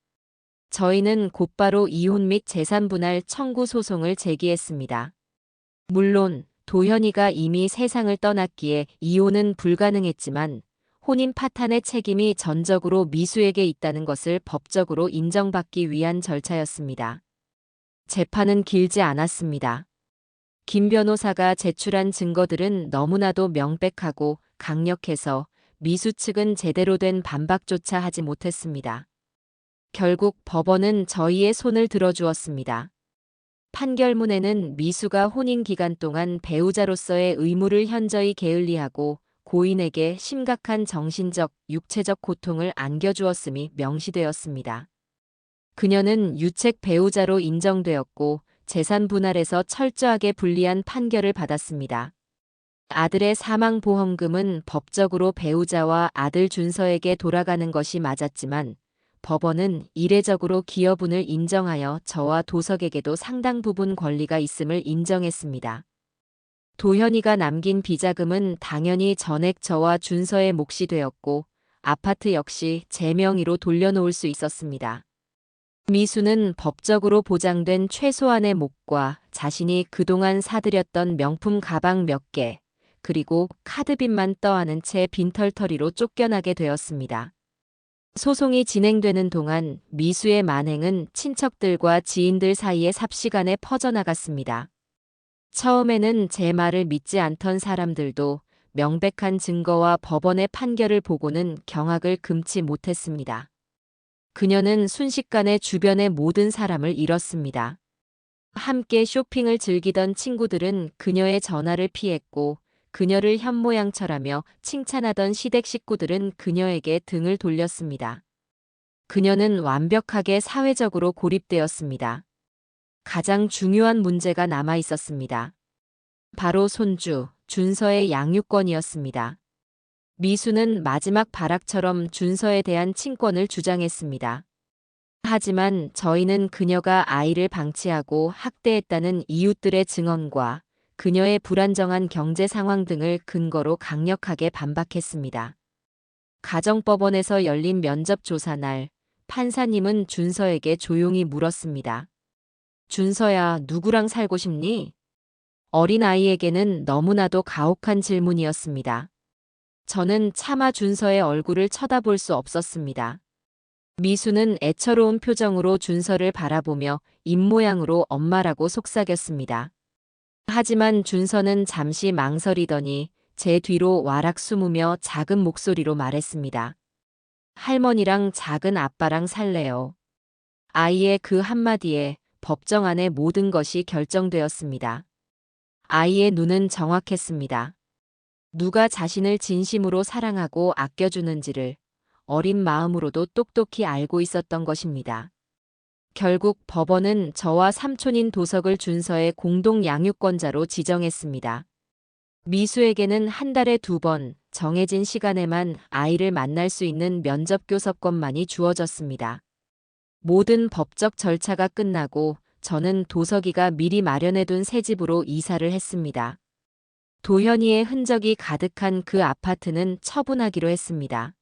저희는 곧바로 이혼 및 재산분할 청구 소송을 제기했습니다. 물론 도현이가 이미 세상을 떠났기에 이혼은 불가능했지만 혼인 파탄의 책임이 전적으로 미수에게 있다는 것을 법적으로 인정받기 위한 절차였습니다. 재판은 길지 않았습니다. 김 변호사가 제출한 증거들은 너무나도 명백하고 강력해서 미수 측은 제대로 된 반박조차 하지 못했습니다. 결국 법원은 저희의 손을 들어주었습니다. 판결문에는 미수가 혼인 기간 동안 배우자로서의 의무를 현저히 게을리하고 고인에게 심각한 정신적, 육체적 고통을 안겨주었음이 명시되었습니다. 그녀는 유책 배우자로 인정되었고 재산 분할에서 철저하게 불리한 판결을 받았습니다. 아들의 사망보험금은 법적으로 배우자와 아들 준서에게 돌아가는 것이 맞았지만 법원은 이례적으로 기여분을 인정하여 저와 도석에게도 상당 부분 권리가 있음을 인정했습니다. 도현이가 남긴 비자금은 당연히 전액 저와 준서의 몫이 되었고 아파트 역시 제 명의로 돌려놓을 수 있었습니다. 미수는 법적으로 보장된 최소한의 몫과 자신이 그동안 사들였던 명품 가방 몇 개, 그리고 카드빚만 떠안은 채 빈털터리로 쫓겨나게 되었습니다. 소송이 진행되는 동안 미수의 만행은 친척들과 지인들 사이에 삽시간에 퍼져나갔습니다. 처음에는 제 말을 믿지 않던 사람들도 명백한 증거와 법원의 판결을 보고는 경악을 금치 못했습니다. 그녀는 순식간에 주변의 모든 사람을 잃었습니다. 함께 쇼핑을 즐기던 친구들은 그녀의 전화를 피했고 그녀를 현모양처라며 칭찬하던 시댁 식구들은 그녀에게 등을 돌렸습니다. 그녀는 완벽하게 사회적으로 고립되었습니다. 가장 중요한 문제가 남아 있었습니다. 바로 손주, 준서의 양육권이었습니다. 미수는 마지막 발악처럼 준서에 대한 친권을 주장했습니다. 하지만 저희는 그녀가 아이를 방치하고 학대했다는 이웃들의 증언과 그녀의 불안정한 경제 상황 등을 근거로 강력하게 반박했습니다. 가정법원에서 열린 면접 조사 날 판사님은 준서에게 조용히 물었습니다. 준서야, 누구랑 살고 싶니? 어린아이에게는 너무나도 가혹한 질문이었습니다. 저는 차마 준서의 얼굴을 쳐다볼 수 없었습니다. 미수는 애처로운 표정으로 준서를 바라보며 입모양으로 엄마라고 속삭였습니다. 하지만 준서는 잠시 망설이더니 제 뒤로 와락 숨으며 작은 목소리로 말했습니다. 할머니랑 작은 아빠랑 살래요. 아이의 그 한마디에 법정 안의 모든 것이 결정되었습니다. 아이의 눈은 정확했습니다. 누가 자신을 진심으로 사랑하고 아껴주는지를 어린 마음으로도 똑똑히 알고 있었던 것입니다. 결국 법원은 저와 삼촌인 도석을 준서의 공동 양육권자로 지정했습니다. 미수에게는 한 달에 2번 정해진 시간에만 아이를 만날 수 있는 면접 교섭권만이 주어졌습니다. 모든 법적 절차가 끝나고 저는 도석이가 미리 마련해둔 새 집으로 이사를 했습니다. 도현이의 흔적이 가득한 그 아파트는 처분하기로 했습니다.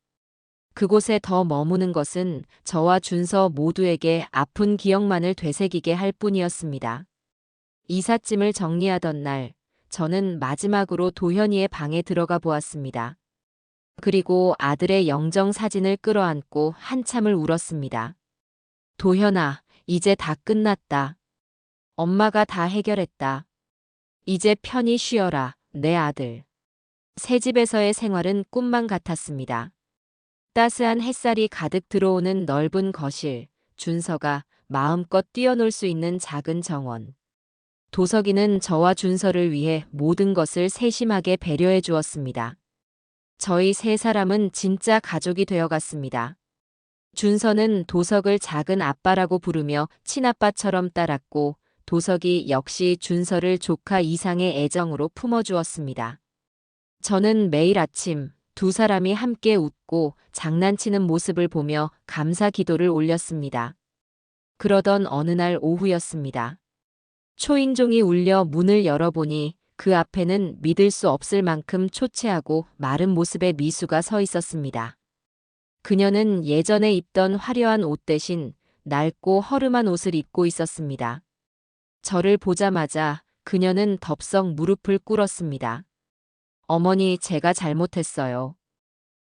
그곳에 더 머무는 것은 저와 준서 모두에게 아픈 기억만을 되새기게 할 뿐이었습니다. 이삿짐을 정리하던 날, 저는 마지막으로 도현이의 방에 들어가 보았습니다. 그리고 아들의 영정 사진을 끌어안고 한참을 울었습니다. 도현아, 이제 다 끝났다. 엄마가 다 해결했다. 이제 편히 쉬어라, 내 아들. 새 집에서의 생활은 꿈만 같았습니다. 따스한 햇살이 가득 들어오는 넓은 거실, 준서가 마음껏 뛰어놀 수 있는 작은 정원. 도석이는 저와 준서를 위해 모든 것을 세심하게 배려해 주었습니다. 저희 세 사람은 진짜 가족이 되어갔습니다. 준서는 도석을 작은 아빠라고 부르며 친아빠처럼 따랐고, 도석이 역시 준서를 조카 이상의 애정으로 품어주었습니다. 저는 매일 아침 두 사람이 함께 웃고 장난치는 모습을 보며 감사 기도를 올렸습니다. 그러던 어느 날 오후였습니다. 초인종이 울려 문을 열어보니 그 앞에는 믿을 수 없을 만큼 초췌하고 마른 모습의 미수가 서 있었습니다. 그녀는 예전에 입던 화려한 옷 대신 낡고 허름한 옷을 입고 있었습니다. 저를 보자마자 그녀는 덥석 무릎을 꿇었습니다. 어머니, 제가 잘못했어요.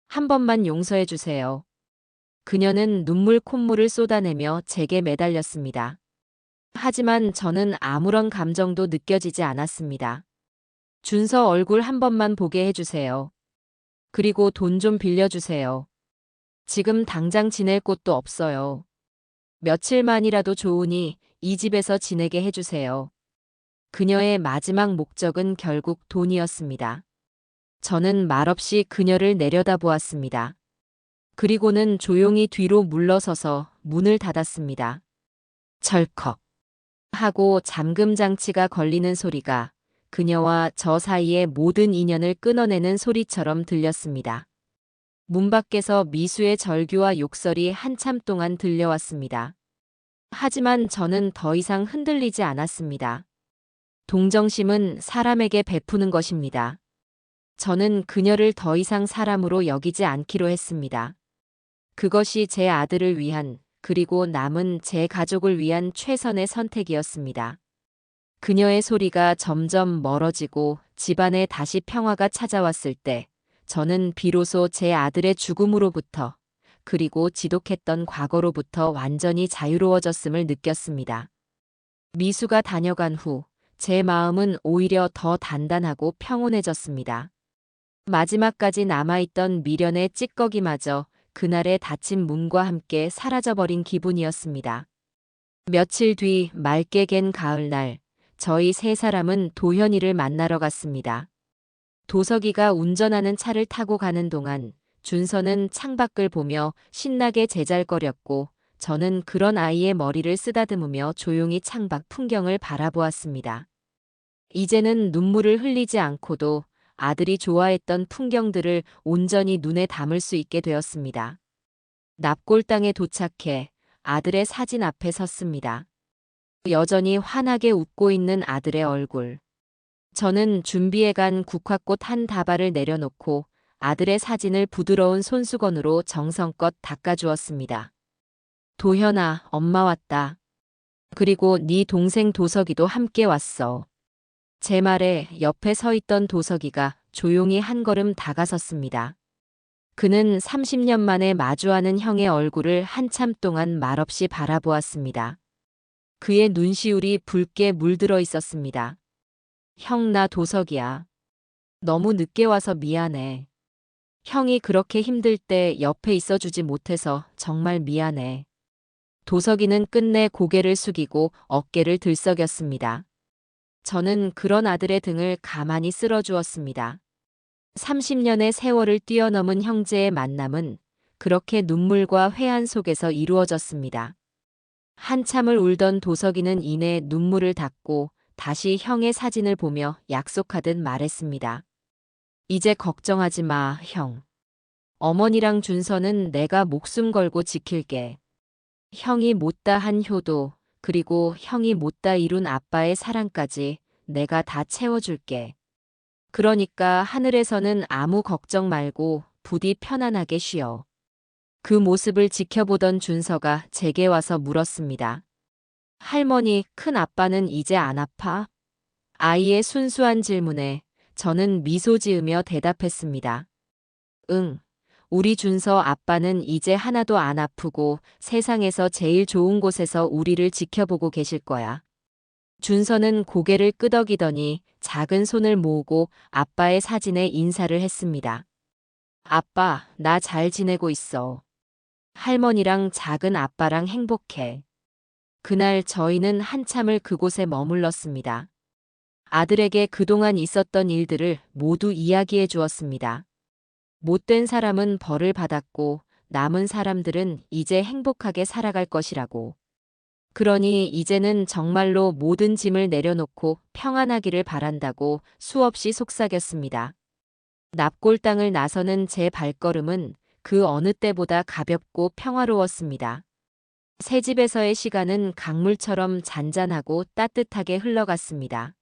한 번만 용서해 주세요. 그녀는 눈물 콧물을 쏟아내며 제게 매달렸습니다. 하지만 저는 아무런 감정도 느껴지지 않았습니다. 준서 얼굴 한 번만 보게 해주세요. 그리고 돈 좀 빌려주세요. 지금 당장 지낼 곳도 없어요. 며칠만이라도 좋으니 이 집에서 지내게 해주세요. 그녀의 마지막 목적은 결국 돈이었습니다. 저는 말없이 그녀를 내려다보았습니다. 그리고는 조용히 뒤로 물러서서 문을 닫았습니다. 철컥 하고 잠금 장치가 걸리는 소리가 그녀와 저 사이의 모든 인연을 끊어내는 소리처럼 들렸습니다. 문 밖에서 미수의 절규와 욕설이 한참 동안 들려왔습니다. 하지만 저는 더 이상 흔들리지 않았습니다. 동정심은 사람에게 베푸는 것입니다. 저는 그녀를 더 이상 사람으로 여기지 않기로 했습니다. 그것이 제 아들을 위한, 그리고 남은 제 가족을 위한 최선의 선택이었습니다. 그녀의 소리가 점점 멀어지고 집안에 다시 평화가 찾아왔을 때, 저는 비로소 제 아들의 죽음으로부터, 그리고 지독했던 과거로부터 완전히 자유로워졌음을 느꼈습니다. 미수가 다녀간 후, 제 마음은 오히려 더 단단하고 평온해졌습니다. 마지막까지 남아있던 미련의 찌꺼기마저 그날의 닫힌 문과 함께 사라져버린 기분이었습니다. 며칠 뒤 맑게 갠 가을날, 저희 세 사람은 도현이를 만나러 갔습니다. 도석이가 운전하는 차를 타고 가는 동안 준서는 창밖을 보며 신나게 제잘거렸고, 저는 그런 아이의 머리를 쓰다듬으며 조용히 창밖 풍경을 바라보았습니다. 이제는 눈물을 흘리지 않고도 아들이 좋아했던 풍경들을 온전히 눈에 담을 수 있게 되었습니다. 납골당에 도착해 아들의 사진 앞에 섰습니다. 여전히 환하게 웃고 있는 아들의 얼굴. 저는 준비해간 국화꽃 한 다발을 내려놓고 아들의 사진을 부드러운 손수건으로 정성껏 닦아주었습니다. 도현아, 엄마 왔다. 그리고 네 동생 도석이도 함께 왔어. 제 말에 옆에 서 있던 도석이가 조용히 한 걸음 다가섰습니다. 그는 30년 만에 마주하는 형의 얼굴을 한참 동안 말없이 바라보았습니다. 그의 눈시울이 붉게 물들어 있었습니다. 형, 나 도석이야. 너무 늦게 와서 미안해. 형이 그렇게 힘들 때 옆에 있어주지 못해서 정말 미안해. 도석이는 끝내 고개를 숙이고 어깨를 들썩였습니다. 저는 그런 아들의 등을 가만히 쓸어주었습니다. 30년의 세월을 뛰어넘은 형제의 만남은 그렇게 눈물과 회한 속에서 이루어졌습니다. 한참을 울던 도석이는 이내 눈물을 닦고 다시 형의 사진을 보며 약속하듯 말했습니다. 이제 걱정하지 마, 형. 어머니랑 준서는 내가 목숨 걸고 지킬게. 형이 못다 한 효도, 그리고 형이 못다 이룬 아빠의 사랑까지 내가 다 채워줄게. 그러니까 하늘에서는 아무 걱정 말고 부디 편안하게 쉬어. 그 모습을 지켜보던 준서가 제게 와서 물었습니다. 할머니, 큰 아빠는 이제 안 아파? 아이의 순수한 질문에 저는 미소 지으며 대답했습니다. 응. 우리 준서 아빠는 이제 하나도 안 아프고 세상에서 제일 좋은 곳에서 우리를 지켜보고 계실 거야. 준서는 고개를 끄덕이더니 작은 손을 모으고 아빠의 사진에 인사를 했습니다. 아빠, 나 잘 지내고 있어. 할머니랑 작은 아빠랑 행복해. 그날 저희는 한참을 그곳에 머물렀습니다. 아들에게 그동안 있었던 일들을 모두 이야기해 주었습니다. 못된 사람은 벌을 받았고 남은 사람들은 이제 행복하게 살아갈 것이라고. 그러니 이제는 정말로 모든 짐을 내려놓고 평안하기를 바란다고 수없이 속삭였습니다. 납골당을 나서는 제 발걸음은 그 어느 때보다 가볍고 평화로웠습니다. 새 집에서의 시간은 강물처럼 잔잔하고 따뜻하게 흘러갔습니다.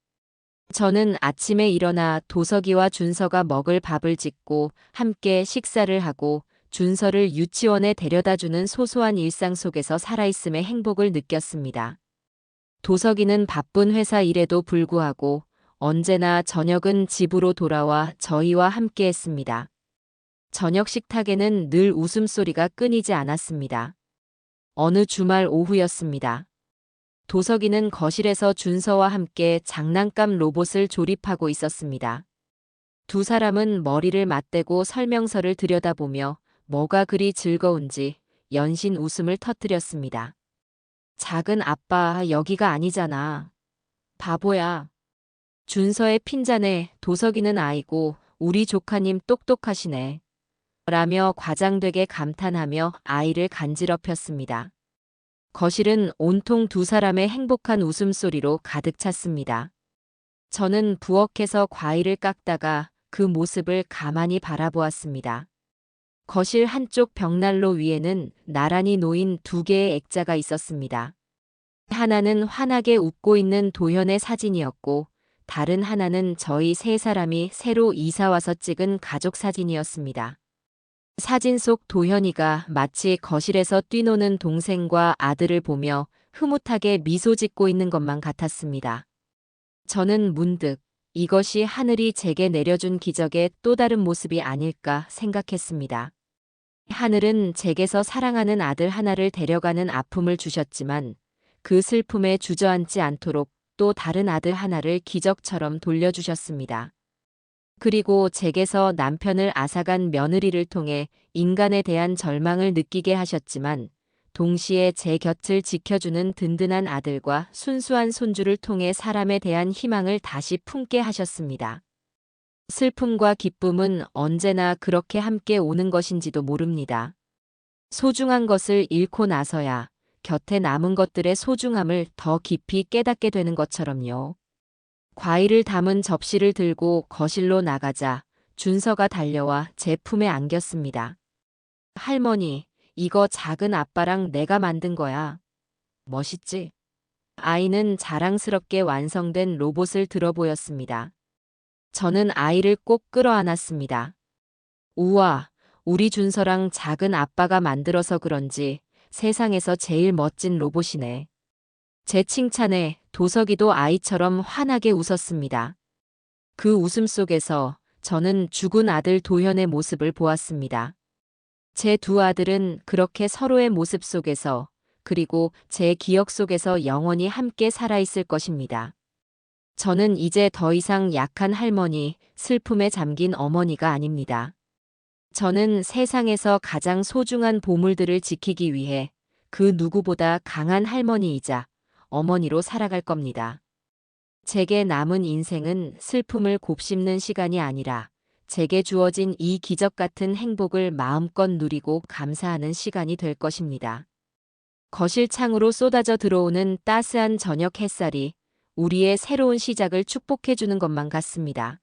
저는 아침에 일어나 도석이와 준서가 먹을 밥을 짓고 함께 식사를 하고 준서를 유치원에 데려다주는 소소한 일상 속에서 살아있음의 행복을 느꼈습니다. 도석이는 바쁜 회사 일에도 불구하고 언제나 저녁은 집으로 돌아와 저희와 함께 했습니다. 저녁 식탁에는 늘 웃음소리가 끊이지 않았습니다. 어느 주말 오후였습니다. 도석이는 거실에서 준서와 함께 장난감 로봇을 조립하고 있었습니다. 두 사람은 머리를 맞대고 설명서를 들여다보며 뭐가 그리 즐거운지 연신 웃음을 터뜨렸습니다. 작은 아빠, 여기가 아니잖아. 바보야. 준서의 핀잔에 도석이는 아이고 우리 조카님 똑똑하시네. 라며 과장되게 감탄하며 아이를 간지럽혔습니다. 거실은 온통 두 사람의 행복한 웃음소리로 가득 찼습니다. 저는 부엌에서 과일을 깎다가 그 모습을 가만히 바라보았습니다. 거실 한쪽 벽난로 위에는 나란히 놓인 두 개의 액자가 있었습니다. 하나는 환하게 웃고 있는 도현의 사진이었고 다른 하나는 저희 세 사람이 새로 이사와서 찍은 가족 사진이었습니다. 사진 속 도현이가 마치 거실에서 뛰노는 동생과 아들을 보며 흐뭇하게 미소 짓고 있는 것만 같았습니다. 저는 문득 이것이 하늘이 제게 내려준 기적의 또 다른 모습이 아닐까 생각했습니다. 하늘은 제게서 사랑하는 아들 하나를 데려가는 아픔을 주셨지만 그 슬픔에 주저앉지 않도록 또 다른 아들 하나를 기적처럼 돌려주셨습니다. 그리고 제게서 남편을 앗아간 며느리를 통해 인간에 대한 절망을 느끼게 하셨지만 동시에 제 곁을 지켜주는 든든한 아들과 순수한 손주를 통해 사람에 대한 희망을 다시 품게 하셨습니다. 슬픔과 기쁨은 언제나 그렇게 함께 오는 것인지도 모릅니다. 소중한 것을 잃고 나서야 곁에 남은 것들의 소중함을 더 깊이 깨닫게 되는 것처럼요. 과일을 담은 접시를 들고 거실로 나가자 준서가 달려와 제 품에 안겼습니다. 할머니, 이거 작은 아빠랑 내가 만든 거야. 멋있지? 아이는 자랑스럽게 완성된 로봇을 들어 보였습니다. 저는 아이를 꼭 끌어안았습니다. 우와, 우리 준서랑 작은 아빠가 만들어서 그런지 세상에서 제일 멋진 로봇이네. 제 칭찬에 도석이도 아이처럼 환하게 웃었습니다. 그 웃음 속에서 저는 죽은 아들 도현의 모습을 보았습니다. 제 두 아들은 그렇게 서로의 모습 속에서 그리고 제 기억 속에서 영원히 함께 살아있을 것입니다. 저는 이제 더 이상 약한 할머니, 슬픔에 잠긴 어머니가 아닙니다. 저는 세상에서 가장 소중한 보물들을 지키기 위해 그 누구보다 강한 할머니이자 어머니로 살아갈 겁니다. 제게 남은 인생은 슬픔을 곱씹는 시간이 아니라 제게 주어진 이 기적 같은 행복을 마음껏 누리고 감사하는 시간이 될 것입니다. 거실 창으로 쏟아져 들어오는 따스한 저녁 햇살이 우리의 새로운 시작을 축복해 주는 것만 같습니다.